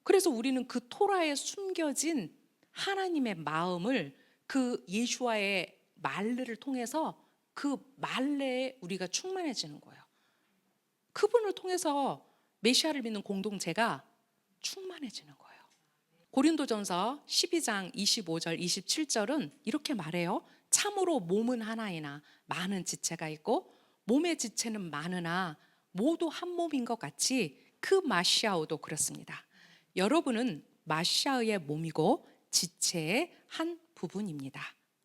그래서 우리는 그 토라에 숨겨진 하나님의 마음을 그 예수와의 말레를 통해서 그 말레에 우리가 충만해지는 거예요. 그분을 통해서 메시아를 믿는 공동체가 충만해지는 거예요. 고린도전서 12장 25절 27절은 이렇게 말해요. 참으로 몸은 하나이나 많은 지체가 있고 몸의 지체는 많으나 모두 한 몸인 것 같이 그 마시아오도 그렇습니다. 여러분은 마시아의 몸이고 지체의 한 부분입니다.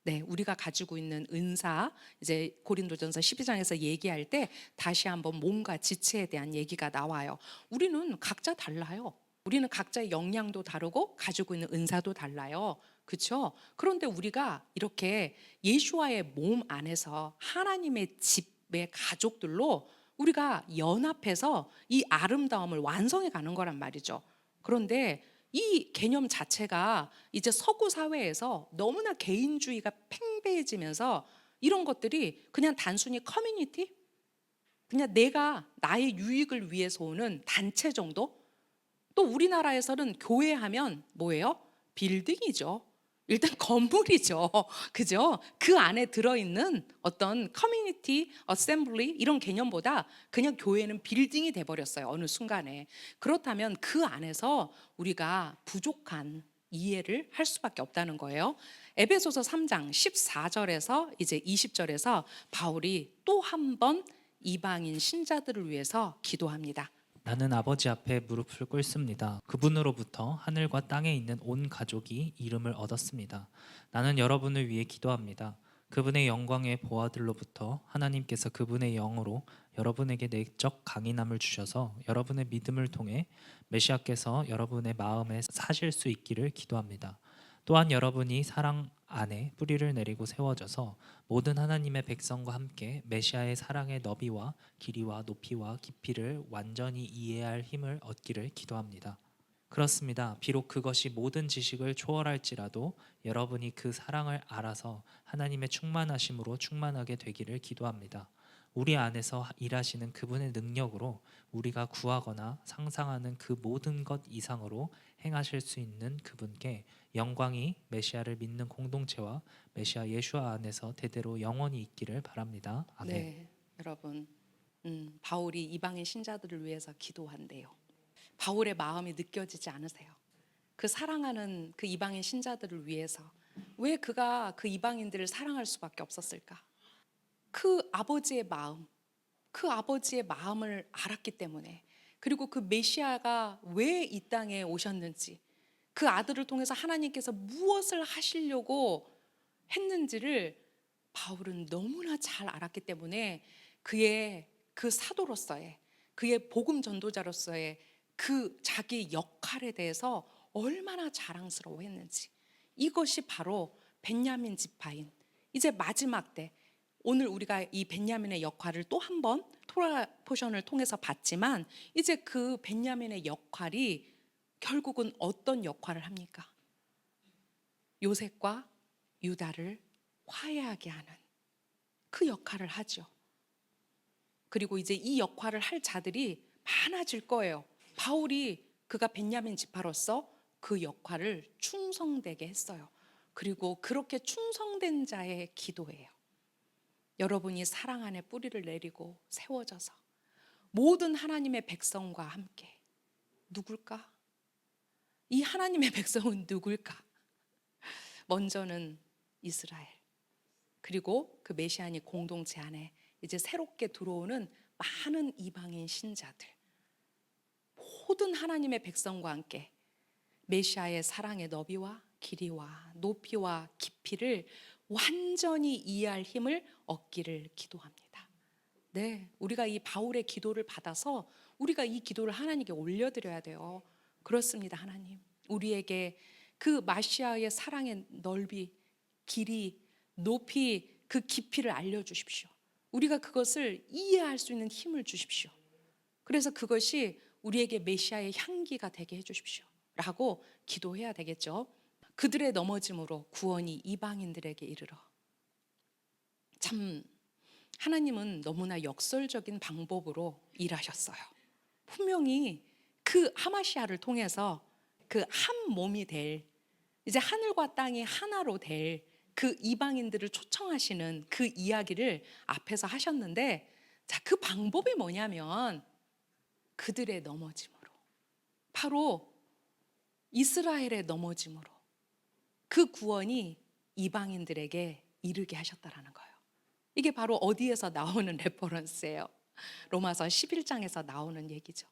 네, 우리가 가지고 있는 은사, 이제 고린도전서 12장에서 얘기할 때 다시 한번 몸과 지체에 대한 얘기가 나와요. 우리는 각자 달라요. 우리는 각자의 역량도 다르고 가지고 있는 은사도 달라요. 그렇죠? 그런데 우리가 이렇게 예수와의 몸 안에서 하나님의 집의 가족들로 우리가 연합해서 이 아름다움을 완성해 가는 거란 말이죠. 그런데 이 개념 자체가 이제 서구 사회에서 너무나 개인주의가 팽배해지면서 이런 것들이 그냥 단순히 커뮤니티? 그냥 내가 나의 유익을 위해서 오는 단체 정도? 또 우리나라에서는 교회 하면 뭐예요? 빌딩이죠. 일단 건물이죠. 그죠? 그 안에 들어있는 어떤 커뮤니티, 어셈블리 이런 개념보다 그냥 교회는 빌딩이 돼버렸어요. 어느 순간에. 그렇다면 그 안에서 우리가 부족한 이해를 할 수밖에 없다는 거예요. 에베소서 3장 14절에서 이제 20절에서 바울이 또 한 번 이방인 신자들을 위해서 기도합니다. 나는 아버지 앞에 무릎을 꿇습니다. 그분으로부터 하늘과 땅에 있는 온 가족이 이름을 얻었습니다. 나는 여러분을 위해 기도합니다. 그분의 영광의 보아들로부터 하나님께서 그분의 영으로 여러분에게 내적 강인함을 주셔서 여러분의 믿음을 통해 메시아께서 여러분의 마음에 사실 수 있기를 기도합니다. 또한 여러분이 사랑 안에 뿌리를 내리고 세워져서 모든 하나님의 백성과 함께 메시아의 사랑의 너비와 길이와 높이와 깊이를 완전히 이해할 힘을 얻기를 기도합니다. 그렇습니다. 비록 그것이 모든 지식을 초월할지라도 여러분이 그 사랑을 알아서 하나님의 충만하심으로 충만하게 되기를 기도합니다. 우리 안에서 일하시는 그분의 능력으로 우리가 구하거나 상상하는 그 모든 것 이상으로 행하실 수 있는 그분께 영광이 메시아를 믿는 공동체와 메시아 예수와 안에서 대대로 영원히 있기를 바랍니다. 아멘. 네, 여러분, 바울이 이방인 신자들을 위해서 기도한대요. 바울의 마음이 느껴지지 않으세요? 그 사랑하는 그 이방인 신자들을 위해서 왜 그가 그 이방인들을 사랑할 수밖에 없었을까? 그 아버지의 마음, 그 아버지의 마음을 알았기 때문에, 그리고 그 메시아가 왜 이 땅에 오셨는지, 그 아들을 통해서 하나님께서 무엇을 하시려고 했는지를 바울은 너무나 잘 알았기 때문에 그의 그 사도로서의, 그의 복음 전도자로서의 그 자기 역할에 대해서 얼마나 자랑스러워했는지, 이것이 바로 벤야민 지파인 이제 마지막 때, 오늘 우리가 이 벤야민의 역할을 또 한 번 토라 포션을 통해서 봤지만, 이제 그 벤야민의 역할이 결국은 어떤 역할을 합니까? 요셉과 유다를 화해하게 하는 그 역할을 하죠. 그리고 이제 이 역할을 할 자들이 많아질 거예요. 바울이 그가 벤야민 지파로서 그 역할을 충성되게 했어요. 그리고 그렇게 충성된 자의 기도예요. 여러분이 사랑 안에 뿌리를 내리고 세워져서 모든 하나님의 백성과 함께, 누굴까? 이 하나님의 백성은 누굴까? 먼저는 이스라엘, 그리고 그 메시아닉 공동체 안에 이제 새롭게 들어오는 많은 이방인 신자들, 모든 하나님의 백성과 함께 메시아의 사랑의 너비와 길이와 높이와 깊이를 완전히 이해할 힘을 얻기를 기도합니다. 네, 우리가 이 바울의 기도를 받아서 우리가 이 기도를 하나님께 올려드려야 돼요. 그렇습니다. 하나님, 우리에게 그 마시아의 사랑의 넓이, 길이, 높이, 그 깊이를 알려주십시오. 우리가 그것을 이해할 수 있는 힘을 주십시오. 그래서 그것이 우리에게 메시아의 향기가 되게 해주십시오 라고 기도해야 되겠죠. 그들의 넘어짐으로 구원이 이방인들에게 이르러. 참 하나님은 너무나 역설적인 방법으로 일하셨어요. 분명히 그 하마시아를 통해서 그 한 몸이 될, 이제 하늘과 땅이 하나로 될 그 이방인들을 초청하시는 그 이야기를 앞에서 하셨는데, 자, 그 방법이 뭐냐면 그들의 넘어짐으로, 바로 이스라엘의 넘어짐으로 그 구원이 이방인들에게 이르게 하셨다라는 거예요. 이게 바로 어디에서 나오는 레퍼런스예요? 로마서 11장에서 나오는 얘기죠.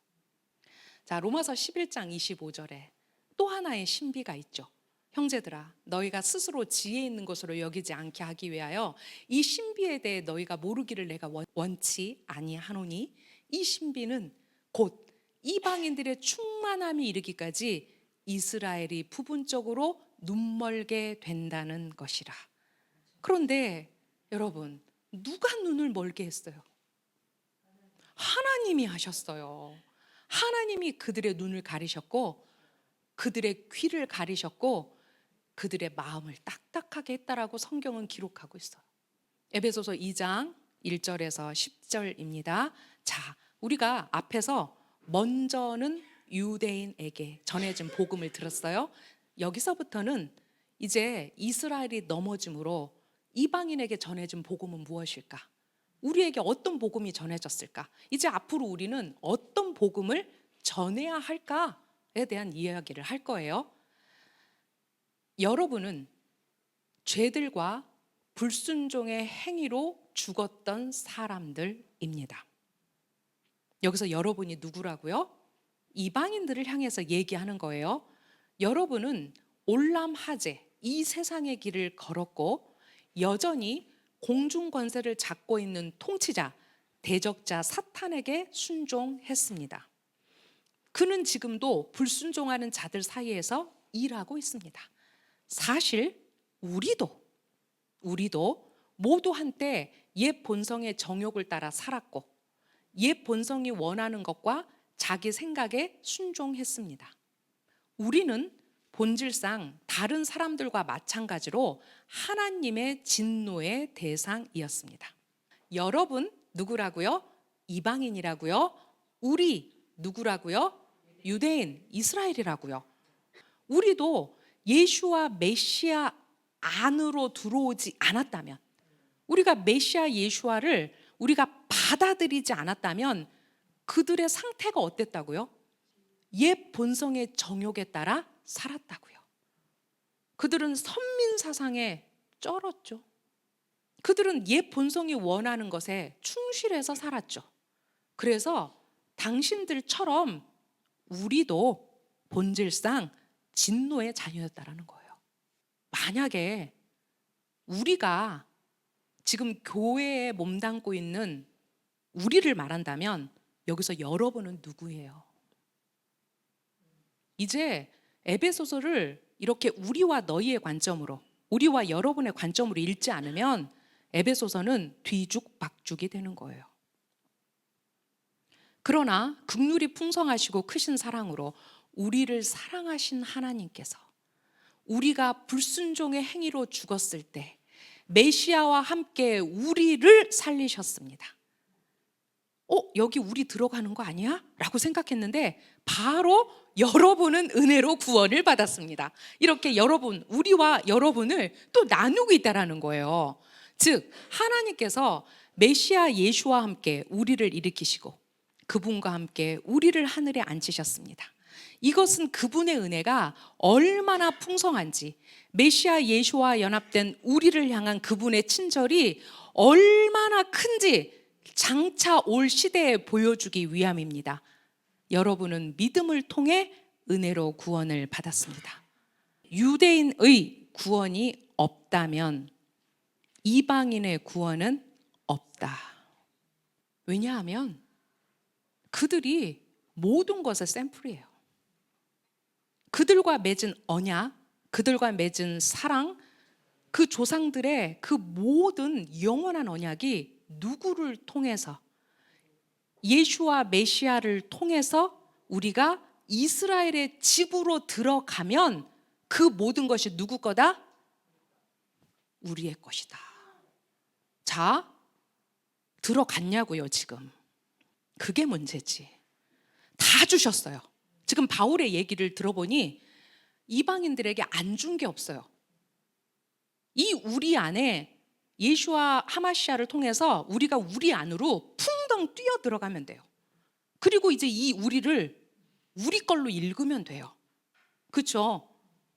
자, 로마서 11장 25절에 또 하나의 신비가 있죠. 형제들아, 너희가 스스로 지혜 있는 것으로 여기지 않게 하기 위하여 이 신비에 대해 너희가 모르기를 내가 원치 아니하노니, 이 신비는 곧 이방인들의 충만함이 이르기까지 이스라엘이 부분적으로 눈멀게 된다는 것이라. 그런데 여러분, 누가 눈을 멀게 했어요? 하나님이 하셨어요. 하나님이 그들의 눈을 가리셨고 그들의 귀를 가리셨고 그들의 마음을 딱딱하게 했다라고 성경은 기록하고 있어요. 에베소서 2장 1절에서 10절입니다. 자, 우리가 앞에서 먼저는 유대인에게 전해진 복음을 들었어요. 여기서부터는 이제 이스라엘이 넘어짐으로 이방인에게 전해진 복음은 무엇일까? 우리에게 어떤 복음이 전해졌을까? 이제 앞으로 우리는 어떤 복음을 전해야 할까에 대한 이야기를 할 거예요. 여러분은 죄들과 불순종의 행위로 죽었던 사람들입니다. 여기서 여러분이 누구라고요? 이방인들을 향해서 얘기하는 거예요. 여러분은 올람하제, 이 세상의 길을 걸었고 여전히 공중 권세를 잡고 있는 통치자, 대적자 사탄에게 순종했습니다. 그는 지금도 불순종하는 자들 사이에서 일하고 있습니다. 사실 우리도 모두 한때 옛 본성의 정욕을 따라 살았고 옛 본성이 원하는 것과 자기 생각에 순종했습니다. 우리는 본질상 다른 사람들과 마찬가지로 하나님의 진노의 대상이었습니다. 여러분 누구라고요? 이방인이라고요? 우리 누구라고요? 유대인, 이스라엘이라고요. 우리도 예수와 메시아 안으로 들어오지 않았다면, 우리가 메시아 예수와를 우리가 받아들이지 않았다면 그들의 상태가 어땠다고요? 옛 본성의 정욕에 따라 살았다고요. 그들은 선민 사상에 쩔었죠. 그들은 옛 본성이 원하는 것에 충실해서 살았죠. 그래서 당신들처럼 우리도 본질상 진노의 자녀였다라는 거예요. 만약에 우리가 지금 교회에 몸담고 있는 우리를 말한다면 여기서 여러분은 누구예요? 이제 에베소서를 이렇게 우리와 너희의 관점으로, 우리와 여러분의 관점으로 읽지 않으면 에베소서는 뒤죽박죽이 되는 거예요. 그러나 긍휼이 풍성하시고 크신 사랑으로 우리를 사랑하신 하나님께서 우리가 불순종의 행위로 죽었을 때 메시아와 함께 우리를 살리셨습니다. 여기 우리 들어가는 거 아니야? 라고 생각했는데 바로 여러분은 은혜로 구원을 받았습니다. 이렇게 여러분, 우리와 여러분을 또 나누고 있다라는 거예요. 즉 하나님께서 메시아 예수와 함께 우리를 일으키시고 그분과 함께 우리를 하늘에 앉히셨습니다. 이것은 그분의 은혜가 얼마나 풍성한지, 메시아 예수와 연합된 우리를 향한 그분의 친절이 얼마나 큰지 장차 올 시대에 보여주기 위함입니다. 여러분은 믿음을 통해 은혜로 구원을 받았습니다. 유대인의 구원이 없다면 이방인의 구원은 없다. 왜냐하면 그들이 모든 것의 샘플이에요. 그들과 맺은 언약, 그들과 맺은 사랑, 그 조상들의 그 모든 영원한 언약이 누구를 통해서, 예수와 메시아를 통해서 우리가 이스라엘의 집으로 들어가면 그 모든 것이 누구 거다? 우리의 것이다. 자, 들어갔냐고요 지금. 그게 문제지. 다 주셨어요. 지금 바울의 얘기를 들어보니 이방인들에게 안 준 게 없어요. 이 우리 안에 예수와 하마시아를 통해서 우리가 우리 안으로 풍덩 뛰어 들어가면 돼요. 그리고 이제 이 우리를 우리 걸로 읽으면 돼요. 그렇죠?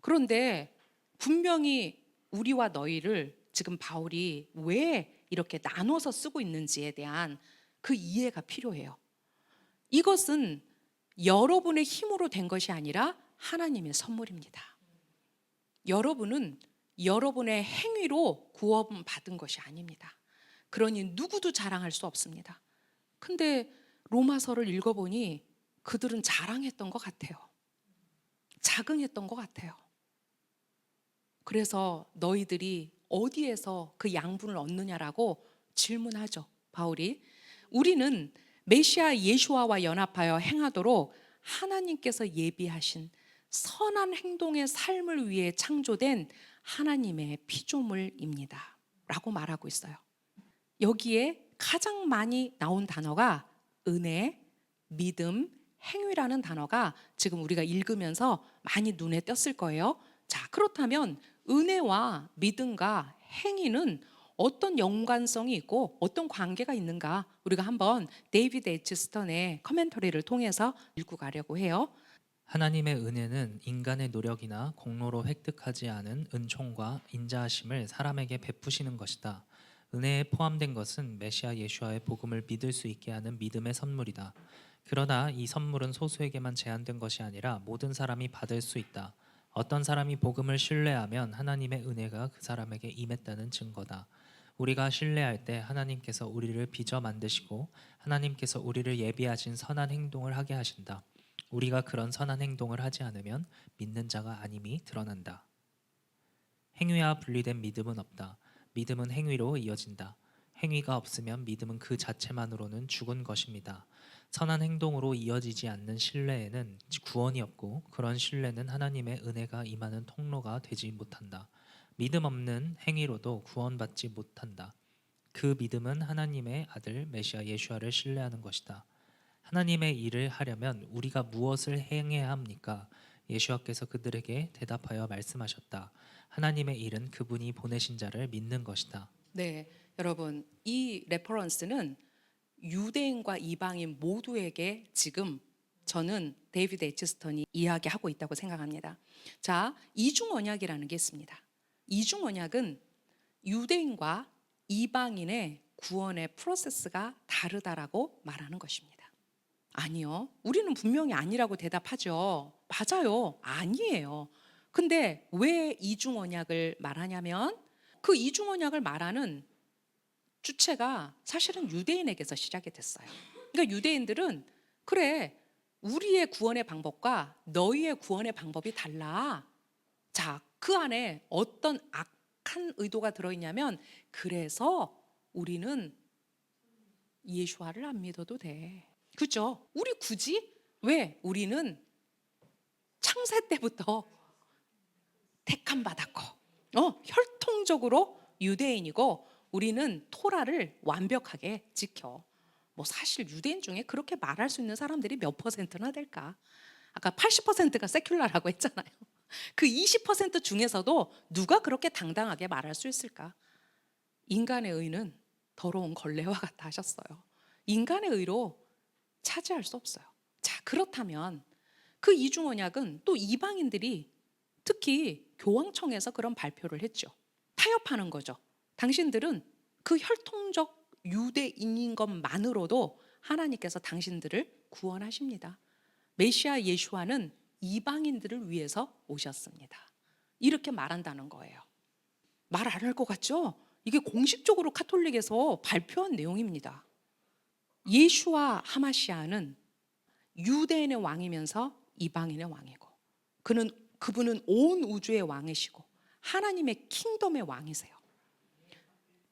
그런데 분명히 우리와 너희를 지금 바울이 왜 이렇게 나눠서 쓰고 있는지에 대한 그 이해가 필요해요. 이것은 여러분의 힘으로 된 것이 아니라 하나님의 선물입니다. 여러분은 여러분의 행위로 구원받은 것이 아닙니다. 그러니 누구도 자랑할 수 없습니다. 근데 로마서를 읽어보니 그들은 자랑했던 것 같아요. 자긍했던 것 같아요. 그래서 너희들이 어디에서 그 양분을 얻느냐라고 질문하죠, 바울이. 우리는 메시아 예수와와 연합하여 행하도록 하나님께서 예비하신 선한 행동의 삶을 위해 창조된 하나님의 피조물입니다 라고 말하고 있어요. 여기에 가장 많이 나온 단어가 은혜, 믿음, 행위라는 단어가 지금 우리가 읽으면서 많이 눈에 띄었을 거예요. 자, 그렇다면 은혜와 믿음과 행위는 어떤 연관성이 있고 어떤 관계가 있는가, 우리가 한번 데이비드 H. 스턴의 커멘터리를 통해서 읽고 가려고 해요. 하나님의 은혜는 인간의 노력이나 공로로 획득하지 않은 은총과 인자하심을 사람에게 베푸시는 것이다. 은혜에 포함된 것은 메시아 예수와의 복음을 믿을 수 있게 하는 믿음의 선물이다. 그러나 이 선물은 소수에게만 제한된 것이 아니라 모든 사람이 받을 수 있다. 어떤 사람이 복음을 신뢰하면 하나님의 은혜가 그 사람에게 임했다는 증거다. 우리가 신뢰할 때 하나님께서 우리를 빚어 만드시고 하나님께서 우리를 예비하신 선한 행동을 하게 하신다. 우리가 그런 선한 행동을 하지 않으면 믿는 자가 아님이 드러난다. 행위와 분리된 믿음은 없다. 믿음은 행위로 이어진다. 행위가 없으면 믿음은 그 자체만으로는 죽은 것입니다. 선한 행동으로 이어지지 않는 신뢰에는 구원이 없고 그런 신뢰는 하나님의 은혜가 임하는 통로가 되지 못한다. 믿음 없는 행위로도 구원받지 못한다. 그 믿음은 하나님의 아들 메시아 예수와를 신뢰하는 것이다. 하나님의 일을 하려면 우리가 무엇을 행해야 합니까? 예수와께서 그들에게 대답하여 말씀하셨다. 하나님의 일은 그분이 보내신 자를 믿는 것이다. 네, 여러분, 이 레퍼런스는 유대인과 이방인 모두에게 지금 저는 데이비드 H. 스턴이 이야기하고 있다고 생각합니다. 자, 이중 언약이라는 게 있습니다. 이중 언약은 유대인과 이방인의 구원의 프로세스가 다르다라고 말하는 것입니다. 아니요, 우리는 분명히 아니라고 대답하죠. 맞아요, 아니에요. 근데 왜 이중 언약을 말하냐면 그 이중 언약을 말하는 주체가 사실은 유대인에게서 시작이 됐어요. 그러니까 유대인들은 그래, 우리의 구원의 방법과 너희의 구원의 방법이 달라. 자, 그 안에 어떤 악한 의도가 들어있냐면 그래서 우리는 예수와를 안 믿어도 돼. 그죠? 우리 굳이 왜 우리는 창세 때부터 택함 받았고 혈통적으로 유대인이고 우리는 토라를 완벽하게 지켜. 뭐 사실 유대인 중에 그렇게 말할 수 있는 사람들이 몇 퍼센트나 될까? 아까 80%가 세큘라라고 했잖아요. 그 20% 중에서도 누가 그렇게 당당하게 말할 수 있을까? 인간의 의는 더러운 걸레와 같다 하셨어요. 인간의 의로 차지할 수 없어요. 자, 그렇다면 그 이중 언약은 또 이방인들이 특히 교황청에서 그런 발표를 했죠. 타협하는 거죠. 당신들은 그 혈통적 유대인인 것만으로도 하나님께서 당신들을 구원하십니다. 메시아 예수와는 이방인들을 위해서 오셨습니다. 이렇게 말한다는 거예요. 말 안 할 것 같죠? 이게 공식적으로 카톨릭에서 발표한 내용입니다. 예수와 하마시아는 유대인의 왕이면서 이방인의 왕이고 그분은 온 우주의 왕이시고 하나님의 킹덤의 왕이세요.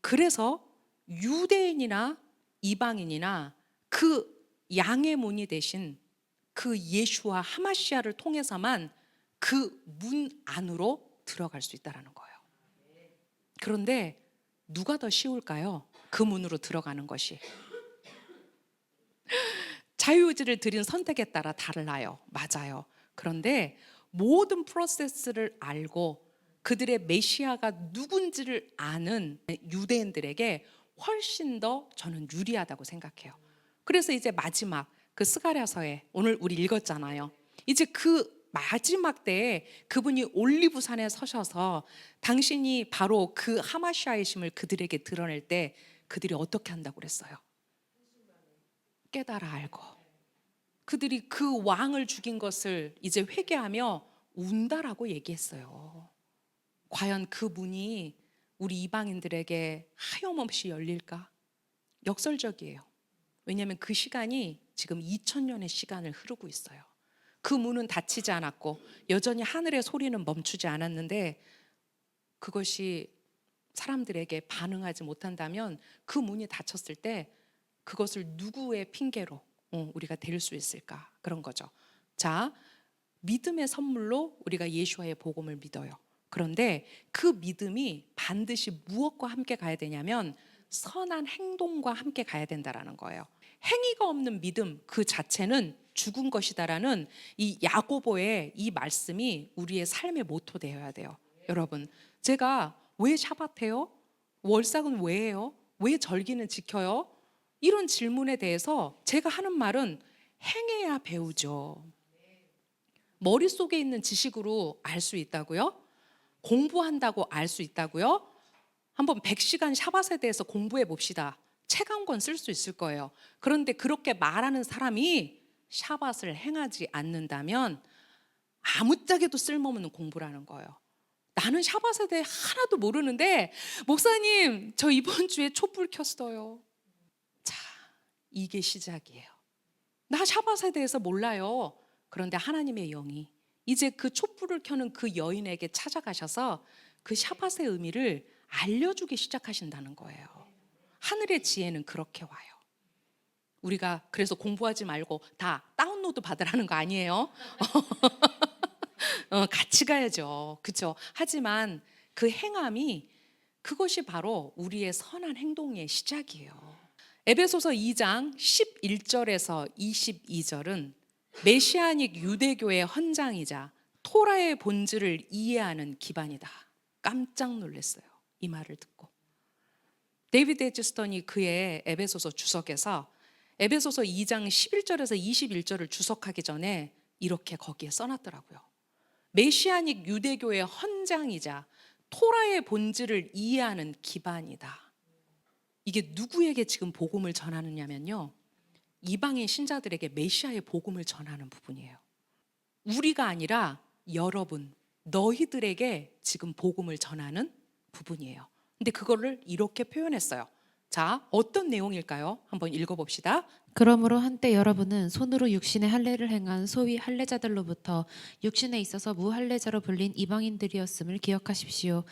그래서 유대인이나 이방인이나 그 양의 문이 되신 그 예수와 하마시아를 통해서만 그 문 안으로 들어갈 수 있다는 거예요. 그런데 누가 더 쉬울까요? 그 문으로 들어가는 것이. 자유의지를 드린 선택에 따라 달라요. 맞아요. 그런데 모든 프로세스를 알고 그들의 메시아가 누군지를 아는 유대인들에게 훨씬 더 저는 유리하다고 생각해요. 그래서 이제 마지막 그 스가랴서에 오늘 우리 읽었잖아요. 이제 그 마지막 때에 그분이 올리브산에 서셔서 당신이 바로 그 하마시아이심을 그들에게 드러낼 때 그들이 어떻게 한다고 그랬어요? 깨달아 알고 그들이 그 왕을 죽인 것을 이제 회개하며 운다라고 얘기했어요. 과연 그 문이 우리 이방인들에게 하염없이 열릴까? 역설적이에요. 왜냐하면 그 시간이 지금 2000년의 시간을 흐르고 있어요. 그 문은 닫히지 않았고 여전히 하늘의 소리는 멈추지 않았는데 그것이 사람들에게 반응하지 못한다면 그 문이 닫혔을 때 그것을 누구의 핑계로 우리가 댈 수 있을까? 그런 거죠. 자, 믿음의 선물로 우리가 예수와의 복음을 믿어요. 그런데 그 믿음이 반드시 무엇과 함께 가야 되냐면 선한 행동과 함께 가야 된다라는 거예요. 행위가 없는 믿음 그 자체는 죽은 것이다라는 이 야고보의 이 말씀이 우리의 삶의 모토 되어야 돼요. 여러분, 제가 왜 샤밧해요? 월삭은 왜 해요? 왜 절기는 지켜요? 이런 질문에 대해서 제가 하는 말은 행해야 배우죠. 머릿속에 있는 지식으로 알 수 있다고요? 공부한다고 알 수 있다고요? 한번 100시간 샤밧에 대해서 공부해 봅시다. 책 한 권 쓸 수 있을 거예요. 그런데 그렇게 말하는 사람이 샤밧을 행하지 않는다면 아무짝에도 쓸모없는 공부라는 거예요. 나는 샤밧에 대해 하나도 모르는데 목사님 저 이번 주에 촛불 켰어요. 자, 이게 시작이에요. 나 샤밧에 대해서 몰라요. 그런데 하나님의 영이 이제 그 촛불을 켜는 그 여인에게 찾아가셔서 그 샤밧의 의미를 알려주기 시작하신다는 거예요. 하늘의 지혜는 그렇게 와요. 우리가 그래서 공부하지 말고 다 다운로드 받으라는 거 아니에요. 같이 가야죠. 그렇죠? 하지만 그 행함이 그것이 바로 우리의 선한 행동의 시작이에요. 에베소서 2장 11절에서 22절은 메시아닉 유대교의 헌장이자 토라의 본질을 이해하는 기반이다. 깜짝 놀랐어요. 이 말을 듣고. 데이비드 에즈스턴이 그의 에베소서 주석에서 에베소서 2장 11절에서 21절을 주석하기 전에 이렇게 거기에 써놨더라고요. 메시아닉 유대교의 헌장이자 토라의 본질을 이해하는 기반이다. 이게 누구에게 지금 복음을 전하느냐면요, 이방인 신자들에게 메시아의 복음을 전하는 부분이에요. 우리가 아니라 여러분, 너희들에게 지금 복음을 전하는 부분이에요. 근데 그거를 이렇게 표현했어요. 자, 어떤 내용일까요? 한번 읽어봅시다. 그러므로 한때 여러분은 손으로 육신의 할례를 행한 소위 할례자들로부터 육신에 있어서 무할례자로 불린 이방인들이었음을 기억하십시오.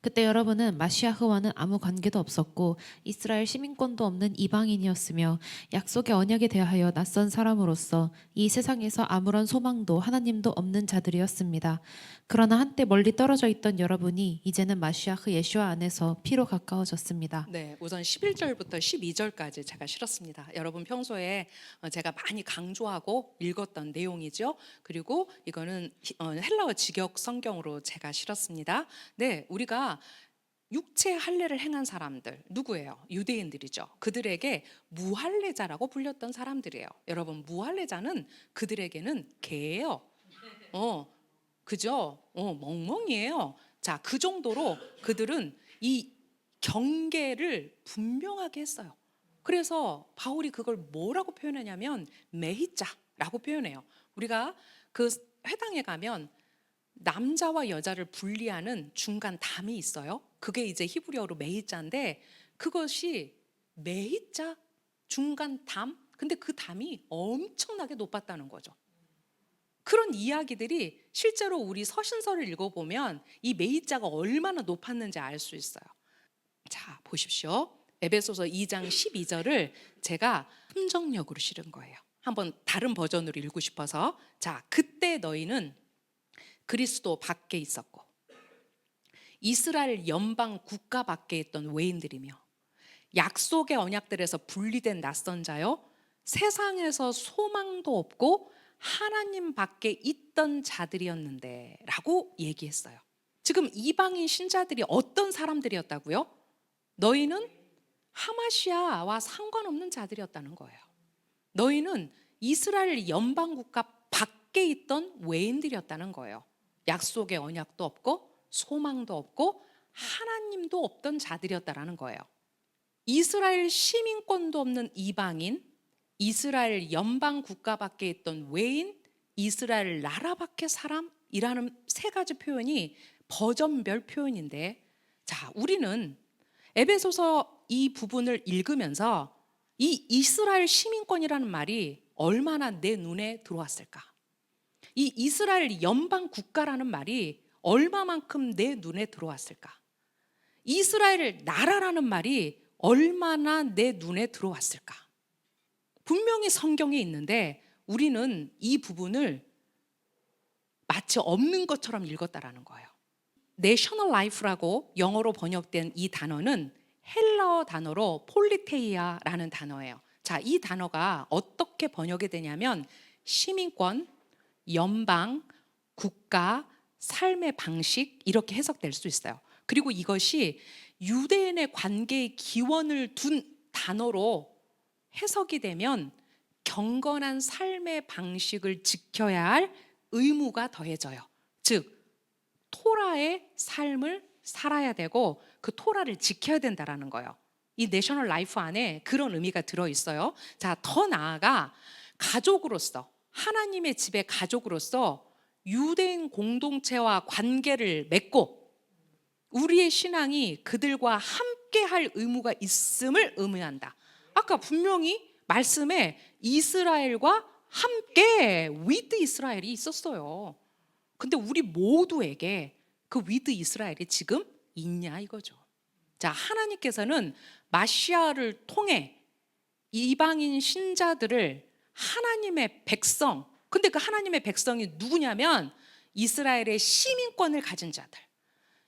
그때 여러분은 마시아흐와는 아무 관계도 없었고 이스라엘 시민권도 없는 이방인이었으며 약속의 언약에 대하여 낯선 사람으로서 이 세상에서 아무런 소망도 하나님도 없는 자들이었습니다. 그러나 한때 멀리 떨어져 있던 여러분이 이제는 마시아흐 예슈아 안에서 피로 가까워졌습니다. 네, 우선 11절부터 12절까지 제가 실었습니다. 여러분 평소에 제가 많이 강조하고 읽었던 내용이죠. 그리고 이거는 헬라어 직역 성경으로 제가 실었습니다. 네, 우리가 육체 할례를 행한 사람들 누구예요? 유대인들이죠. 그들에게 무할례자라고 불렸던 사람들이에요. 여러분, 무할례자는 그들에게는 개예요. 그죠? 멍멍이에요. 자, 그 정도로 그들은 이 경계를 분명하게 했어요. 그래서 바울이 그걸 뭐라고 표현하냐면 메히자라고 표현해요. 우리가 그 회당에 가면 남자와 여자를 분리하는 중간 담이 있어요. 그게 이제 히브리어로 메히자인데 그것이 메히자 중간 담? 근데 그 담이 엄청나게 높았다는 거죠. 그런 이야기들이 실제로 우리 서신서를 읽어보면 이 메히자가 얼마나 높았는지 알 수 있어요. 자, 보십시오. 에베소서 2장 12절을 제가 함정역으로 실은 거예요. 한번 다른 버전으로 읽고 싶어서. 자, 그때 너희는 그리스도 밖에 있었고 이스라엘 연방 국가 밖에 있던 외인들이며 약속의 언약들에서 분리된 낯선 자요, 세상에서 소망도 없고 하나님 밖에 있던 자들이었는데 라고 얘기했어요. 지금 이방인 신자들이 어떤 사람들이었다고요? 너희는 하마시아와 상관없는 자들이었다는 거예요. 너희는 이스라엘 연방국가 밖에 있던 외인들이었다는 거예요. 약속의 언약도 없고 소망도 없고 하나님도 없던 자들이었다라는 거예요. 이스라엘 시민권도 없는 이방인, 이스라엘 연방 국가 밖에 있던 외인, 이스라엘 나라 밖의 사람이라는 세 가지 표현이 버전별 표현인데, 자, 우리는 에베소서 이 부분을 읽으면서 이 이스라엘 시민권이라는 말이 얼마나 내 눈에 들어왔을까? 이 이스라엘 연방 국가라는 말이 얼마만큼 내 눈에 들어왔을까? 이스라엘 나라라는 말이 얼마나 내 눈에 들어왔을까? 분명히 성경에 있는데 우리는 이 부분을 마치 없는 것처럼 읽었다라는 거예요. 내셔널 라이프라고 영어로 번역된 이 단어는 헬라어 단어로 폴리테이아라는 단어예요. 자, 이 단어가 어떻게 번역이 되냐면 시민권, 연방, 국가, 삶의 방식 이렇게 해석될 수 있어요. 그리고 이것이 유대인의 관계의 기원을 둔 단어로 해석이 되면 경건한 삶의 방식을 지켜야 할 의무가 더해져요. 즉 토라의 삶을 살아야 되고 그 토라를 지켜야 된다라는 거예요. 이 내셔널 라이프 안에 그런 의미가 들어있어요. 자, 더 나아가 가족으로서, 하나님의 집의 가족으로서 유대인 공동체와 관계를 맺고 우리의 신앙이 그들과 함께 할 의무가 있음을 의미한다. 아까 분명히 말씀에 이스라엘과 함께 with 이스라엘이 있었어요. 근데 우리 모두에게 그 with 이스라엘이 지금 있냐 이거죠. 자, 하나님께서는 마시아를 통해 이방인 신자들을 하나님의 백성, 근데 그 하나님의 백성이 누구냐면 이스라엘의 시민권을 가진 자들,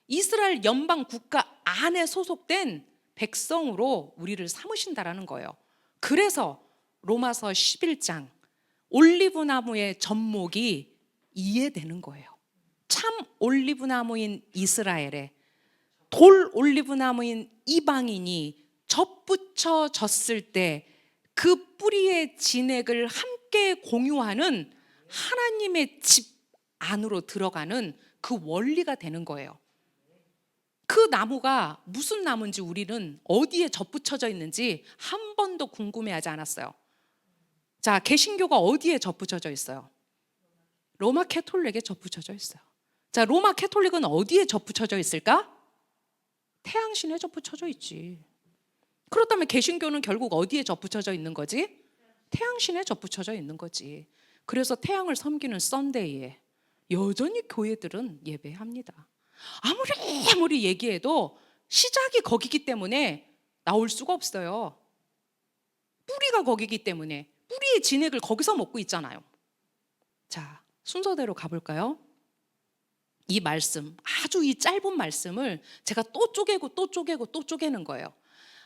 이스라엘 연방 국가 안에 소속된 백성으로 우리를 삼으신다라는 거예요. 그래서 로마서 11장 올리브나무의 접목이 이해되는 거예요. 참 올리브나무인 이스라엘에 돌 올리브나무인 이방인이 접붙여졌을 때 그 뿌리의 진액을 함께 공유하는 하나님의 집 안으로 들어가는 그 원리가 되는 거예요. 그 나무가 무슨 나무인지 우리는 어디에 접붙여져 있는지 한 번도 궁금해하지 않았어요. 자, 개신교가 어디에 접붙여져 있어요? 로마 캐톨릭에 접붙여져 있어요. 자, 로마 캐톨릭은 어디에 접붙여져 있을까? 태양신에 접붙여져 있지. 그렇다면 개신교는 결국 어디에 접붙여져 있는 거지? 태양신에 접붙여져 있는 거지. 그래서 태양을 섬기는 썬데이에 여전히 교회들은 예배합니다. 아무리 얘기해도 시작이 거기기 때문에 나올 수가 없어요. 뿌리가 거기기 때문에 뿌리의 진액을 거기서 먹고 있잖아요. 자, 순서대로 가볼까요? 이 말씀, 아주 이 짧은 말씀을 제가 또 쪼개고 또 쪼개고 또 쪼개는 거예요.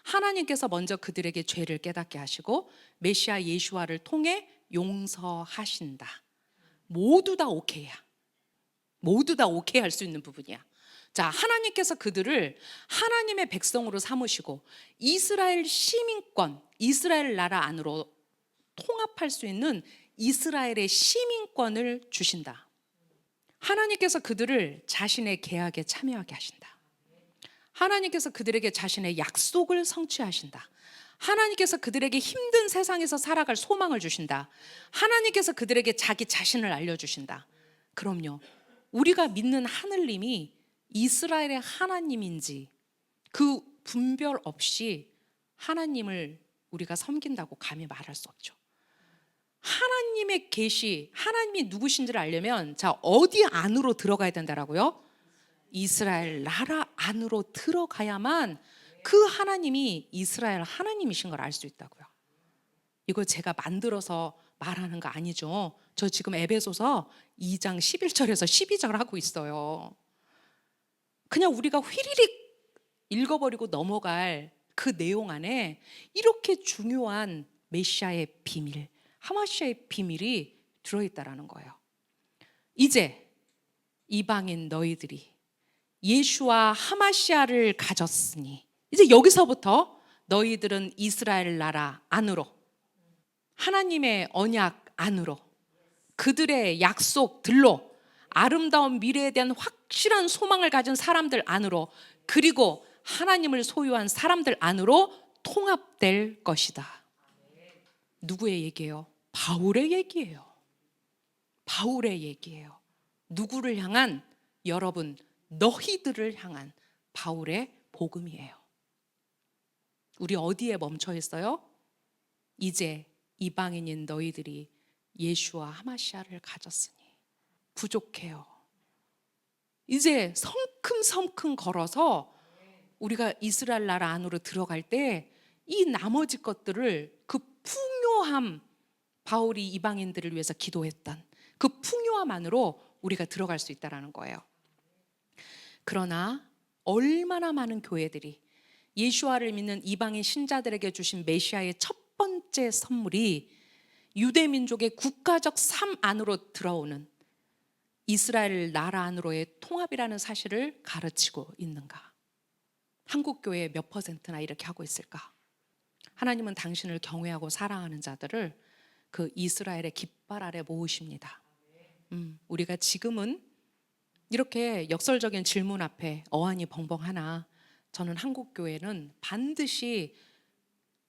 하나님께서 먼저 그들에게 죄를 깨닫게 하시고 메시아 예수와를 통해 용서하신다. 모두 다 오케이야. 모두 다 오케이 할 수 있는 부분이야. 자, 하나님께서 그들을 하나님의 백성으로 삼으시고 이스라엘 시민권, 이스라엘 나라 안으로 통합할 수 있는 이스라엘의 시민권을 주신다. 하나님께서 그들을 자신의 계약에 참여하게 하신다. 하나님께서 그들에게 자신의 약속을 성취하신다. 하나님께서 그들에게 힘든 세상에서 살아갈 소망을 주신다. 하나님께서 그들에게 자기 자신을 알려주신다. 그럼요, 우리가 믿는 하느님이 이스라엘의 하나님인지 그 분별 없이 하나님을 우리가 섬긴다고 감히 말할 수 없죠. 하나님의 계시, 하나님이 누구신지를 알려면 자, 어디 안으로 들어가야 된다라고요? 이스라엘 나라 안으로 들어가야만 그 하나님이 이스라엘 하나님이신 걸 알 수 있다고요. 이거 제가 만들어서 말하는 거 아니죠. 저 지금 에베소서 2장 11절에서 12절 하고 있어요. 그냥 우리가 휘리릭 읽어버리고 넘어갈 그 내용 안에 이렇게 중요한 메시아의 비밀, 하마시아의 비밀이 들어있다라는 거예요. 이제 이방인 너희들이 예수와 하마시아를 가졌으니 이제 여기서부터 너희들은 이스라엘 나라 안으로, 하나님의 언약 안으로 그들의 약속들로 아름다운 미래에 대한 확실한 소망을 가진 사람들 안으로, 그리고 하나님을 소유한 사람들 안으로 통합될 것이다. 누구의 얘기예요? 바울의 얘기예요. 바울의 얘기예요. 누구를 향한? 여러분, 너희들을 향한 바울의 복음이에요. 우리 어디에 멈춰 있어요? 이제 이방인인 너희들이 예수와 하마시아를 가졌으니 부족해요. 이제 성큼성큼 걸어서 우리가 이스라엘 나라 안으로 들어갈 때 이 나머지 것들을, 그 풍요함, 바울이 이방인들을 위해서 기도했던 그 풍요함 안으로 우리가 들어갈 수 있다는 거예요. 그러나 얼마나 많은 교회들이 예수와를 믿는 이방인 신자들에게 주신 메시아의 첫 번째 선물이 유대 민족의 국가적 삶 안으로 들어오는 이스라엘 나라 안으로의 통합이라는 사실을 가르치고 있는가? 한국 교회 몇 퍼센트나 이렇게 하고 있을까? 하나님은 당신을 경외하고 사랑하는 자들을 그 이스라엘의 깃발 아래 모으십니다. 우리가 지금은 이렇게 역설적인 질문 앞에 어안이 벙벙하나, 저는 한국 교회는 반드시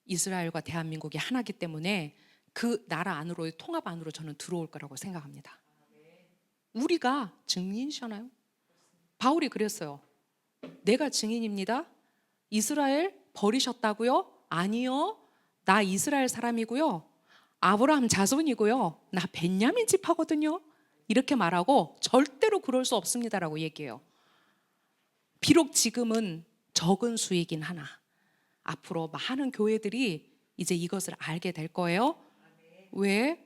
이스라엘과 대한민국이 하나이기 때문에 그 나라 안으로의 통합 안으로 저는 들어올 거라고 생각합니다. 우리가 증인이잖아요. 바울이 그랬어요. 내가 증인입니다. 이스라엘 버리셨다고요? 아니요. 나 이스라엘 사람이고요. 아브라함 자손이고요. 나 벤야민 지파거든요. 이렇게 말하고 절대로 그럴 수 없습니다라고 얘기해요. 비록 지금은 적은 수이긴 하나 앞으로 많은 교회들이 이제 이것을 알게 될 거예요. 왜?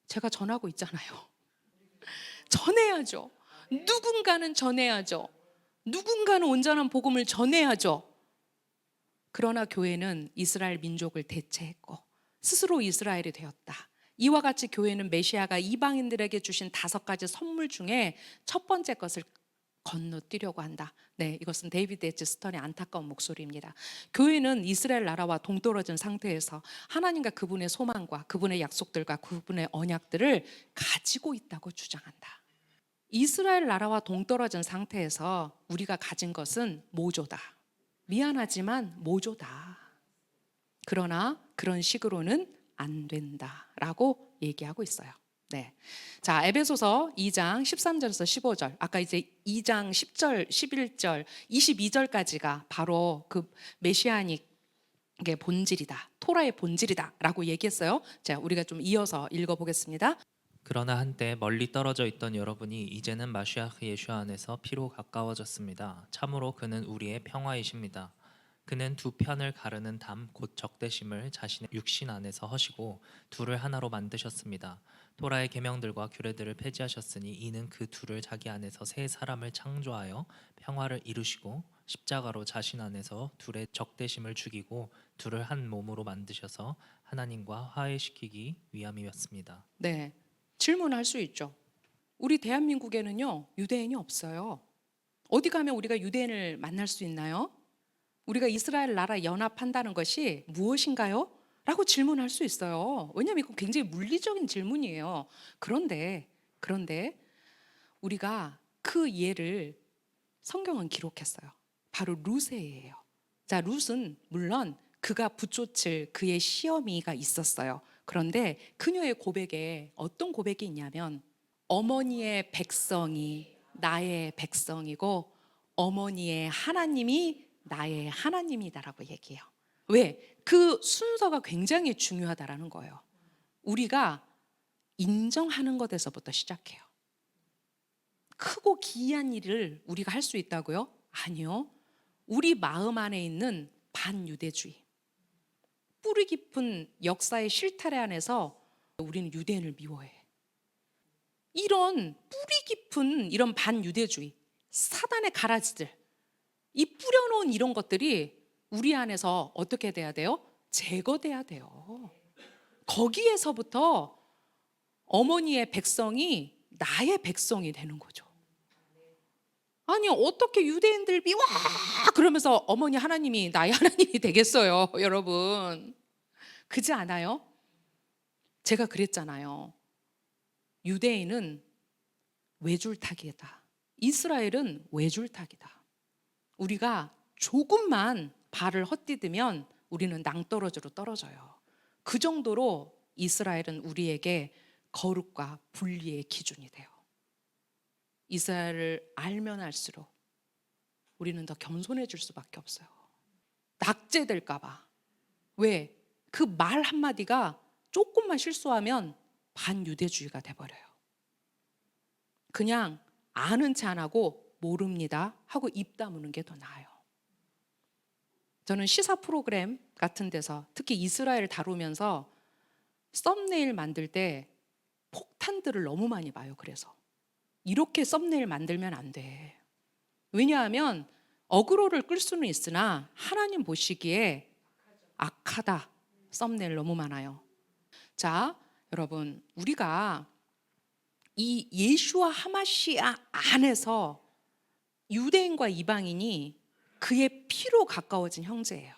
제가 전하고 있잖아요. 전해야죠. 누군가는 전해야죠. 누군가는 온전한 복음을 전해야죠. 그러나 교회는 이스라엘 민족을 대체했고 스스로 이스라엘이 되었다. 이와 같이 교회는 메시아가 이방인들에게 주신 5가지 선물 중에 첫 번째 것을 건너뛰려고 한다. 네, 이것은 데이비드 에치 스턴의 안타까운 목소리입니다. 교회는 이스라엘 나라와 동떨어진 상태에서 하나님과 그분의 소망과 그분의 약속들과 그분의 언약들을 가지고 있다고 주장한다. 이스라엘 나라와 동떨어진 상태에서 우리가 가진 것은 모조다. 미안하지만 모조다. 그러나 그런 식으로는 안 된다라고 얘기하고 있어요. 네. 자, 에베소서 2장 13절에서 15절. 아까 이제 2장 10절, 11절, 22절까지가 바로 그 메시아닉의 본질이다. 토라의 본질이다라고 얘기했어요. 자, 우리가 좀 이어서 읽어보겠습니다. 그러나 한때 멀리 떨어져 있던 여러분이 이제는 마시아흐 예수 안에서 피로 가까워졌습니다. 참으로 그는 우리의 평화이십니다. 그는 두 편을 가르는 담 곧 적대심을 자신의 육신 안에서 허시고 둘을 하나로 만드셨습니다. 토라의 계명들과 규례들을 폐지하셨으니 이는 그 둘을 자기 안에서 새 사람을 창조하여 평화를 이루시고 십자가로 자신 안에서 둘의 적대심을 죽이고 둘을 한 몸으로 만드셔서 하나님과 화해시키기 위함이었습니다. 네. 질문할 수 있죠. 우리 대한민국에는요, 유대인이 없어요. 어디 가면 우리가 유대인을 만날 수 있나요? 우리가 이스라엘 나라 연합한다는 것이 무엇인가요? 라고 질문할 수 있어요. 왜냐하면 이건 굉장히 물리적인 질문이에요. 그런데 우리가 그 예를 성경은 기록했어요. 바로 룻의 예예요. 자, 룻은 물론 그가 붙쫓을 그의 시어미가 있었어요. 그런데 그녀의 고백에 어떤 고백이 있냐면, 어머니의 백성이 나의 백성이고 어머니의 하나님이 나의 하나님이다라고 얘기해요. 왜? 그 순서가 굉장히 중요하다라는 거예요. 우리가 인정하는 것에서부터 시작해요. 크고 기이한 일을 우리가 할 수 있다고요? 아니요. 우리 마음 안에 있는 반유대주의, 뿌리 깊은 역사의 실타래 안에서 우리는 유대인을 미워해. 이런 뿌리 깊은 이런 반유대주의, 사단의 가라지들, 이 뿌려놓은 이런 것들이 우리 안에서 어떻게 돼야 돼요? 제거돼야 돼요. 거기에서부터 어머니의 백성이 나의 백성이 되는 거죠. 아니, 어떻게 유대인들 미워 그러면서 어머니 하나님이 나의 하나님이 되겠어요, 여러분. 그지 않아요? 제가 그랬잖아요. 유대인은 외줄타기다. 이스라엘은 외줄타기다. 우리가 조금만 발을 헛디디면 우리는 낭떠러지로 떨어져요. 그 정도로 이스라엘은 우리에게 거룩과 분리의 기준이 돼요. 이스라엘을 알면 알수록 우리는 더 겸손해질 수밖에 없어요. 낙제될까 봐. 왜? 그 말 한마디가 조금만 실수하면 반유대주의가 돼버려요. 그냥 아는 체 안 하고 모릅니다 하고 입 다무는 게 더 나아요. 저는 시사 프로그램 같은 데서 특히 이스라엘 다루면서 썸네일 만들 때 폭탄들을 너무 많이 봐요. 그래서 이렇게 썸네일 만들면 안 돼. 왜냐하면 어그로를 끌 수는 있으나 하나님 보시기에 악하다. 썸네일 너무 많아요. 자, 여러분, 우리가 이 예수와 하마시아 안에서 유대인과 이방인이 그의 피로 가까워진 형제예요.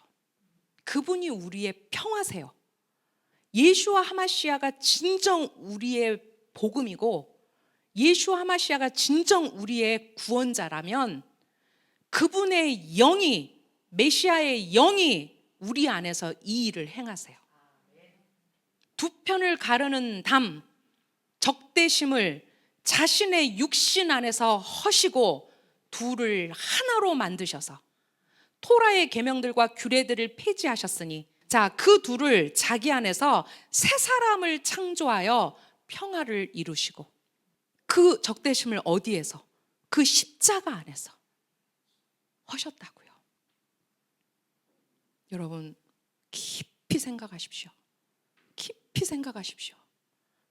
그분이 우리의 평화세요. 예수와 하마시아가 진정 우리의 복음이고 예수와 하마시아가 진정 우리의 구원자라면 그분의 영이, 메시아의 영이 우리 안에서 이 일을 행하세요. 두 편을 가르는 담, 적대심을 자신의 육신 안에서 허시고 둘을 하나로 만드셔서 토라의 계명들과 규례들을 폐지하셨으니 자, 그 둘을 자기 안에서 새 사람을 창조하여 평화를 이루시고 그 적대심을 어디에서? 그 십자가 안에서 하셨다고요. 여러분, 깊이 생각하십시오. 깊이 생각하십시오.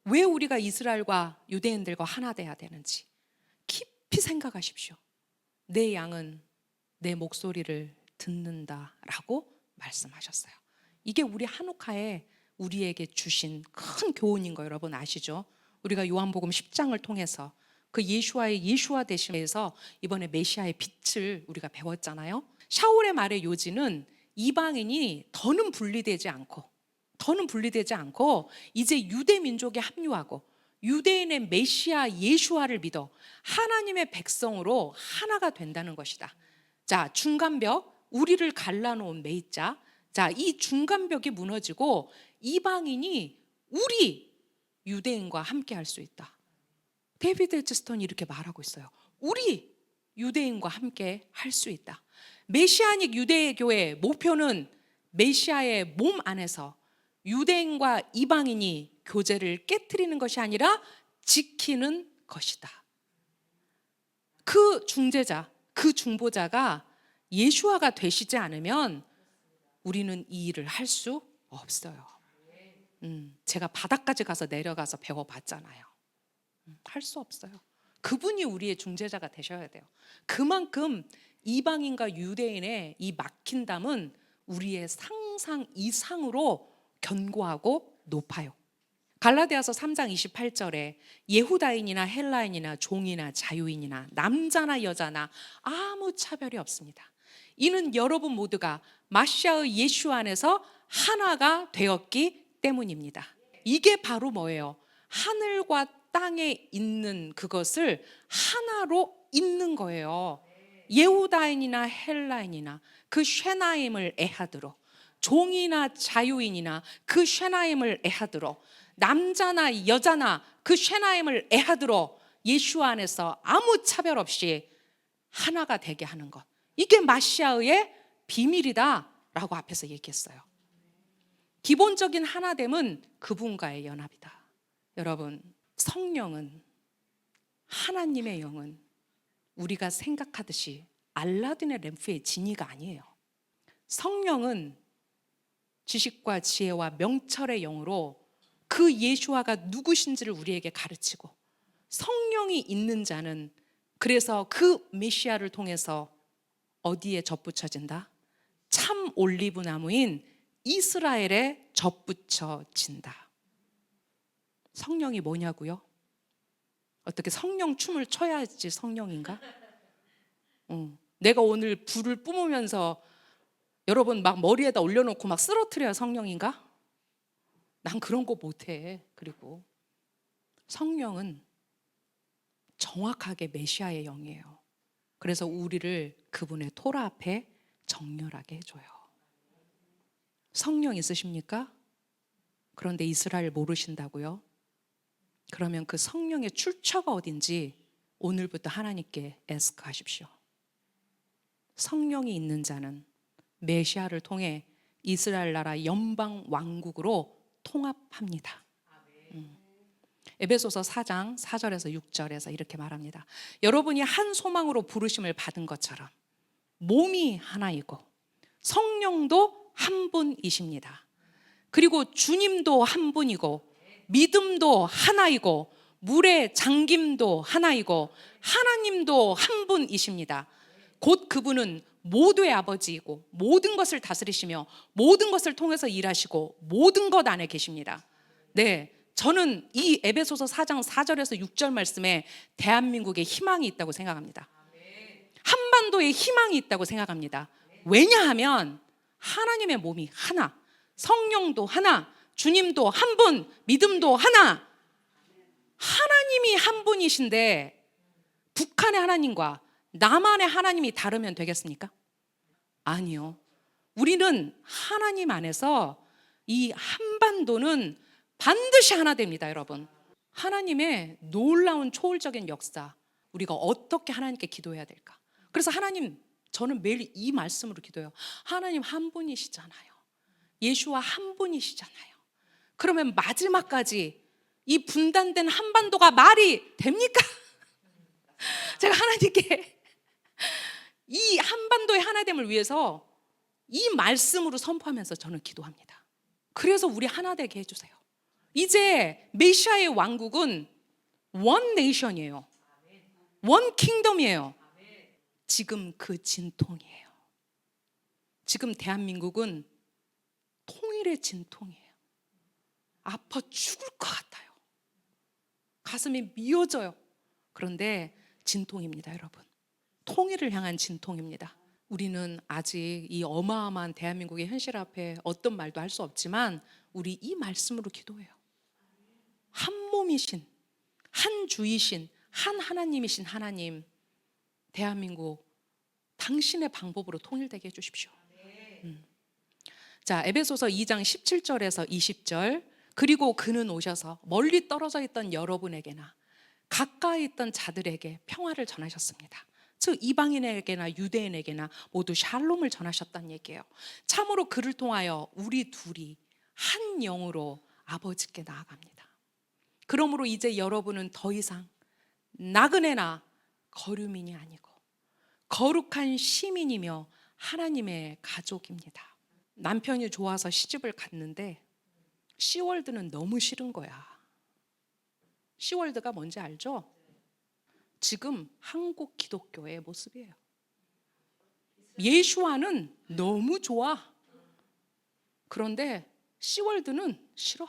왜 우리가 이스라엘과 유대인들과 하나 돼야 되는지 깊이 생각하십시오. 내 양은 내 목소리를 듣는다라고 말씀하셨어요. 이게 우리 한옥하에 우리에게 주신 큰 교훈인 거 여러분 아시죠? 우리가 요한복음 10장을 통해서 그 예수와의 예수와 되심에서 이번에 메시아의 빛을 우리가 배웠잖아요. 샤울의 말의 요지는 이방인이 더는 분리되지 않고 이제 유대 민족에 합류하고 유대인의 메시아 예수와를 믿어 하나님의 백성으로 하나가 된다는 것이다. 자, 중간벽, 우리를 갈라놓은 매자. 자, 이 중간벽이 무너지고 이방인이 우리 유대인과 함께 할 수 있다. 데이비드 에즈스턴이 이렇게 말하고 있어요. 우리 유대인과 함께 할 수 있다. 메시아닉 유대교의 목표는 메시아의 몸 안에서 유대인과 이방인이 교제를 깨트리는 것이 아니라 지키는 것이다. 그 중재자, 그 중보자가 예수아가 되시지 않으면 우리는 이 일을 할 수 없어요. 제가 바닥까지 가서 내려가서 배워봤잖아요. 할 수 없어요. 그분이 우리의 중재자가 되셔야 돼요. 그만큼 이방인과 유대인의 이 막힌 담은 우리의 상상 이상으로 견고하고 높아요. 갈라디아서 3장 28절에 예후다인이나 헬라인이나 종이나 자유인이나 남자나 여자나 아무 차별이 없습니다. 이는 여러분 모두가 마시아의 예수 안에서 하나가 되었기 때문입니다. 이게 바로 뭐예요? 하늘과 땅에 있는 그것을 하나로 잇는 거예요. 예후다인이나 헬라인이나 그 쉐나임을 에하드로, 종이나 자유인이나 그 쉐나임을 에하드로, 남자나 여자나 그 쉐나임을 에하드로 예수 안에서 아무 차별 없이 하나가 되게 하는 것. 이게 마시아의 비밀이다라고 앞에서 얘기했어요. 기본적인 하나됨은 그분과의 연합이다. 여러분, 성령은, 하나님의 영은 우리가 생각하듯이 알라딘의 램프의 지니가 아니에요. 성령은 지식과 지혜와 명철의 영으로 그 예수아가 누구신지를 우리에게 가르치고, 성령이 있는 자는 그래서 그 메시아를 통해서 어디에 접붙여진다? 참 올리브 나무인 이스라엘에 접붙여진다. 성령이 뭐냐고요? 어떻게 성령 춤을 춰야지 성령인가? 내가 오늘 불을 뿜으면서 여러분 막 머리에다 올려놓고 막 쓰러뜨려야 성령인가? 난 그런 거 못해. 그리고 성령은 정확하게 메시아의 영이에요. 그래서 우리를 그분의 토라 앞에 정렬하게 해줘요. 성령 있으십니까? 그런데 이스라엘 모르신다고요? 그러면 그 성령의 출처가 어딘지 오늘부터 하나님께 애스크하십시오. 성령이 있는 자는 메시아를 통해 이스라엘 나라 연방 왕국으로 통합합니다. 에베소서 4장 4절에서 6절에서 이렇게 말합니다. 여러분이 한 소망으로 부르심을 받은 것처럼 몸이 하나이고 성령도 한 분이십니다. 그리고 주님도 한 분이고 믿음도 하나이고 물의 잠김도 하나이고 하나님도 한 분이십니다. 곧 그분은 모두의 아버지이고 모든 것을 다스리시며 모든 것을 통해서 일하시고 모든 것 안에 계십니다. 네, 저는 이 에베소서 4장 4절에서 6절 말씀에 대한민국에 희망이 있다고 생각합니다. 한반도에 희망이 있다고 생각합니다. 왜냐하면 하나님의 몸이 하나, 성령도 하나, 주님도 한 분, 믿음도 하나. 하나님이 한 분이신데 북한의 하나님과 남한의 하나님이 다르면 되겠습니까? 아니요. 우리는 하나님 안에서 이 한반도는 반드시 하나 됩니다, 여러분. 하나님의 놀라운 초월적인 역사, 우리가 어떻게 하나님께 기도해야 될까? 그래서 하나님, 저는 매일 이 말씀으로 기도해요. 하나님 한 분이시잖아요. 예수와 한 분이시잖아요. 그러면 마지막까지 이 분단된 한반도가 말이 됩니까? 제가 하나님께 이 한반도의 하나됨을 위해서 이 말씀으로 선포하면서 저는 기도합니다. 그래서 우리 하나 되게 해주세요. 이제 메시아의 왕국은 원 네이션이에요. 원 킹덤이에요. 지금 그 진통이에요. 지금 대한민국은 통일의 진통이에요. 아파 죽을 것 같아요. 가슴이 미어져요. 그런데 진통입니다, 여러분. 통일을 향한 진통입니다. 우리는 아직 이 어마어마한 대한민국의 현실 앞에 어떤 말도 할 수 없지만 우리 이 말씀으로 기도해요. 한 몸이신, 한 주이신, 한 하나님이신 하나님, 대한민국 당신의 방법으로 통일되게 해주십시오. 자, 에베소서 2장 17절에서 20절. 그리고 그는 오셔서 멀리 떨어져 있던 여러분에게나 가까이 있던 자들에게 평화를 전하셨습니다. 즉 이방인에게나 유대인에게나 모두 샬롬을 전하셨다는 얘기예요. 참으로 그를 통하여 우리 둘이 한 영으로 아버지께 나아갑니다. 그러므로 이제 여러분은 더 이상 나그네나 거류민이 아니고 거룩한 시민이며 하나님의 가족입니다. 남편이 좋아서 시집을 갔는데 시월드는 너무 싫은 거야. 시월드가 뭔지 알죠? 지금 한국 기독교의 모습이에요. 예수와는 너무 좋아. 그런데 시월드는 싫어.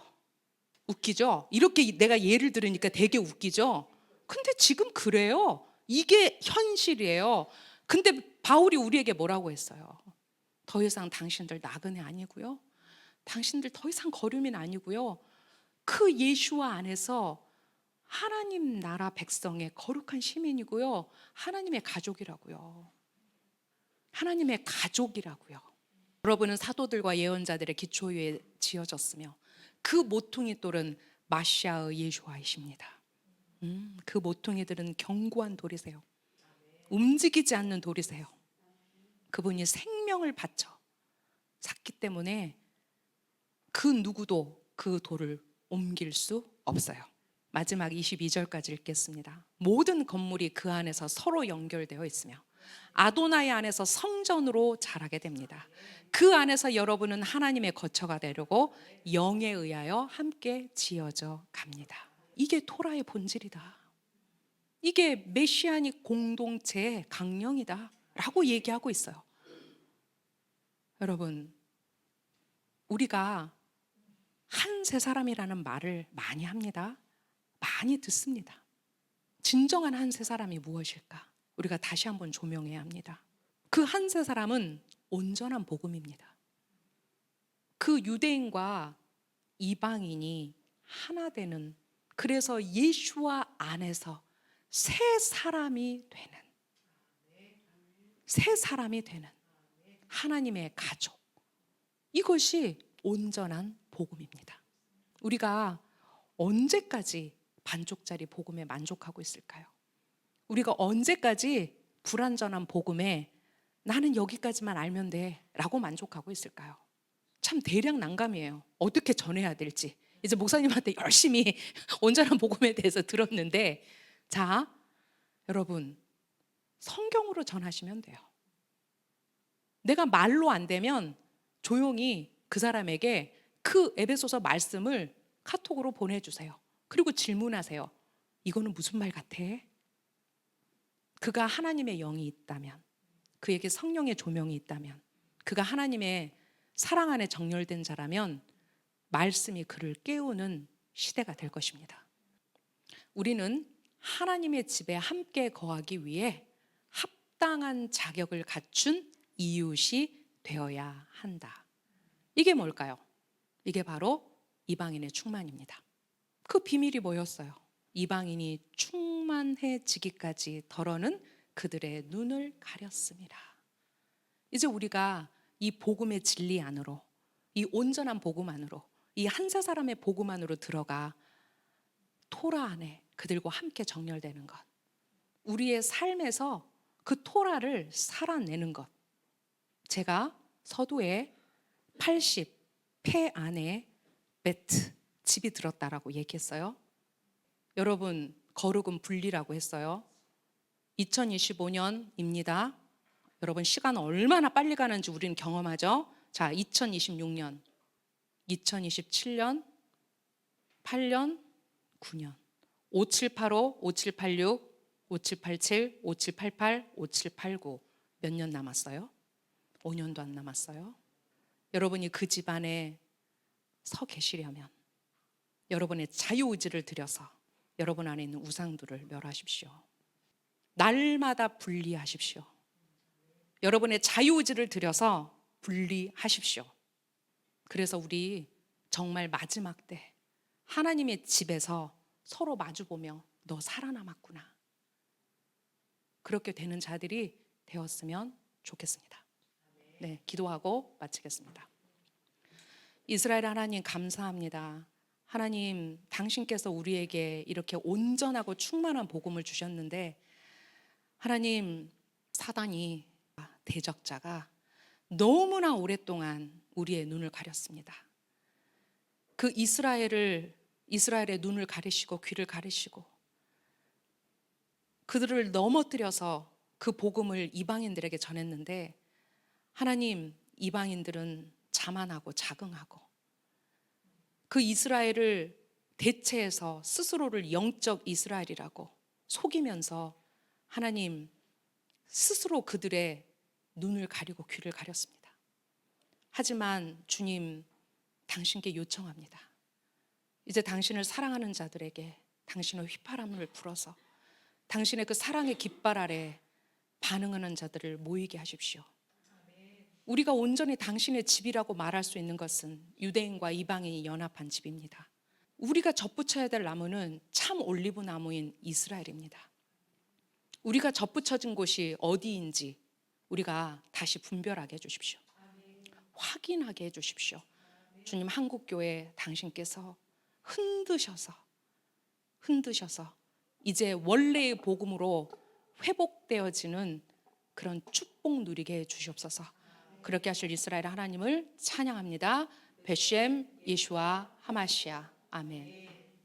웃기죠? 이렇게 내가 예를 들으니까 되게 웃기죠? 근데 지금 그래요. 이게 현실이에요. 근데 바울이 우리에게 뭐라고 했어요? 더 이상 당신들 나그네 아니고요. 당신들 더 이상 거류민 아니고요. 그 예수와 안에서 하나님 나라 백성의 거룩한 시민이고요. 하나님의 가족이라고요. 하나님의 가족이라고요. 여러분은 사도들과 예언자들의 기초 위에 지어졌으며 그 모퉁이 돌은 마시아의 예수와이십니다. 그 모퉁이들은 견고한 돌이세요. 움직이지 않는 돌이세요. 그분이 생명을 바쳐 샀기 때문에 그 누구도 그 돌을 옮길 수 없어요. 마지막 22절까지 읽겠습니다. 모든 건물이 그 안에서 서로 연결되어 있으며 아도나이 안에서 성전으로 자라게 됩니다. 그 안에서 여러분은 하나님의 거처가 되려고 영에 의하여 함께 지어져 갑니다. 이게 토라의 본질이다. 이게 메시아닉 공동체의 강령이다 라고 얘기하고 있어요. 여러분, 우리가 한 세 사람이라는 말을 많이 합니다. 많이 듣습니다. 진정한 한 세 사람이 무엇일까? 우리가 다시 한번 조명해야 합니다. 그 한 세 사람은 온전한 복음입니다. 그 유대인과 이방인이 하나 되는 그래서 예수와 안에서 새 사람이 되는 하나님의 가족. 이것이 온전한 복음입니다. 우리가 언제까지 반쪽짜리 복음에 만족하고 있을까요? 우리가 언제까지 불완전한 복음에 나는 여기까지만 알면 돼 라고 만족하고 있을까요? 참 대략 난감이에요. 어떻게 전해야 될지. 이제 목사님한테 열심히 온전한 복음에 대해서 들었는데, 자, 여러분, 성경으로 전하시면 돼요. 내가 말로 안 되면 조용히 그 사람에게 그 에베소서 말씀을 카톡으로 보내주세요. 그리고 질문하세요. 이거는 무슨 말 같아? 그가 하나님의 영이 있다면, 그에게 성령의 조명이 있다면, 그가 하나님의 사랑 안에 정렬된 자라면 말씀이 그를 깨우는 시대가 될 것입니다. 우리는 하나님의 집에 함께 거하기 위해 합당한 자격을 갖춘 이웃이 되어야 한다. 이게 뭘까요? 이게 바로 이방인의 충만입니다. 그 비밀이 뭐였어요? 이방인이 충만해지기까지 더러는 그들의 눈을 가렸습니다. 이제 우리가 이 복음의 진리 안으로, 이 온전한 복음 안으로, 이 한사 사람의 복음 안으로 들어가 토라 안에 그들과 함께 정렬되는 것, 우리의 삶에서 그 토라를 살아내는 것. 제가 서두에 80폐 안에 베트, 집이 들었다라고 얘기했어요. 여러분, 거룩은 분리라고 했어요. 2025년입니다. 여러분, 시간 얼마나 빨리 가는지 우리는 경험하죠. 자, 2026년, 2027년, 8년, 9년, 5785, 5786, 5787, 5788, 5789. 몇 년 남았어요? 5년도 안 남았어요. 여러분이 그 집안에 서 계시려면 여러분의 자유의지를 들여서 여러분 안에 있는 우상들을 멸하십시오. 날마다 분리하십시오. 여러분의 자유의지를 들여서 분리하십시오. 그래서 우리 정말 마지막 때 하나님의 집에서 서로 마주보며 너 살아남았구나, 그렇게 되는 자들이 되었으면 좋겠습니다. 네, 기도하고 마치겠습니다. 이스라엘 하나님, 감사합니다. 하나님, 당신께서 우리에게 이렇게 온전하고 충만한 복음을 주셨는데, 하나님, 사단이, 대적자가 너무나 오랫동안 우리의 눈을 가렸습니다. 그 이스라엘의 눈을 가리시고 귀를 가리시고 그들을 넘어뜨려서 그 복음을 이방인들에게 전했는데, 하나님, 이방인들은 자만하고 자긍하고 그 이스라엘을 대체해서 스스로를 영적 이스라엘이라고 속이면서 하나님, 스스로 그들의 눈을 가리고 귀를 가렸습니다. 하지만 주님, 당신께 요청합니다. 이제 당신을 사랑하는 자들에게 당신의 휘파람을 불어서 당신의 그 사랑의 깃발 아래 반응하는 자들을 모이게 하십시오. 우리가 온전히 당신의 집이라고 말할 수 있는 것은 유대인과 이방인이 연합한 집입니다. 우리가 접붙여야 될 나무는 참 올리브 나무인 이스라엘입니다. 우리가 접붙여진 곳이 어디인지 우리가 다시 분별하게 해주십시오. 확인하게 해주십시오. 주님, 한국교회 당신께서 흔드셔서 이제 원래의 복음으로 회복되어지는 그런 축복 누리게 해주시옵소서. 그렇게 하실 이스라엘 하나님을 찬양합니다. 베셴 예슈아 하마시아. 아멘.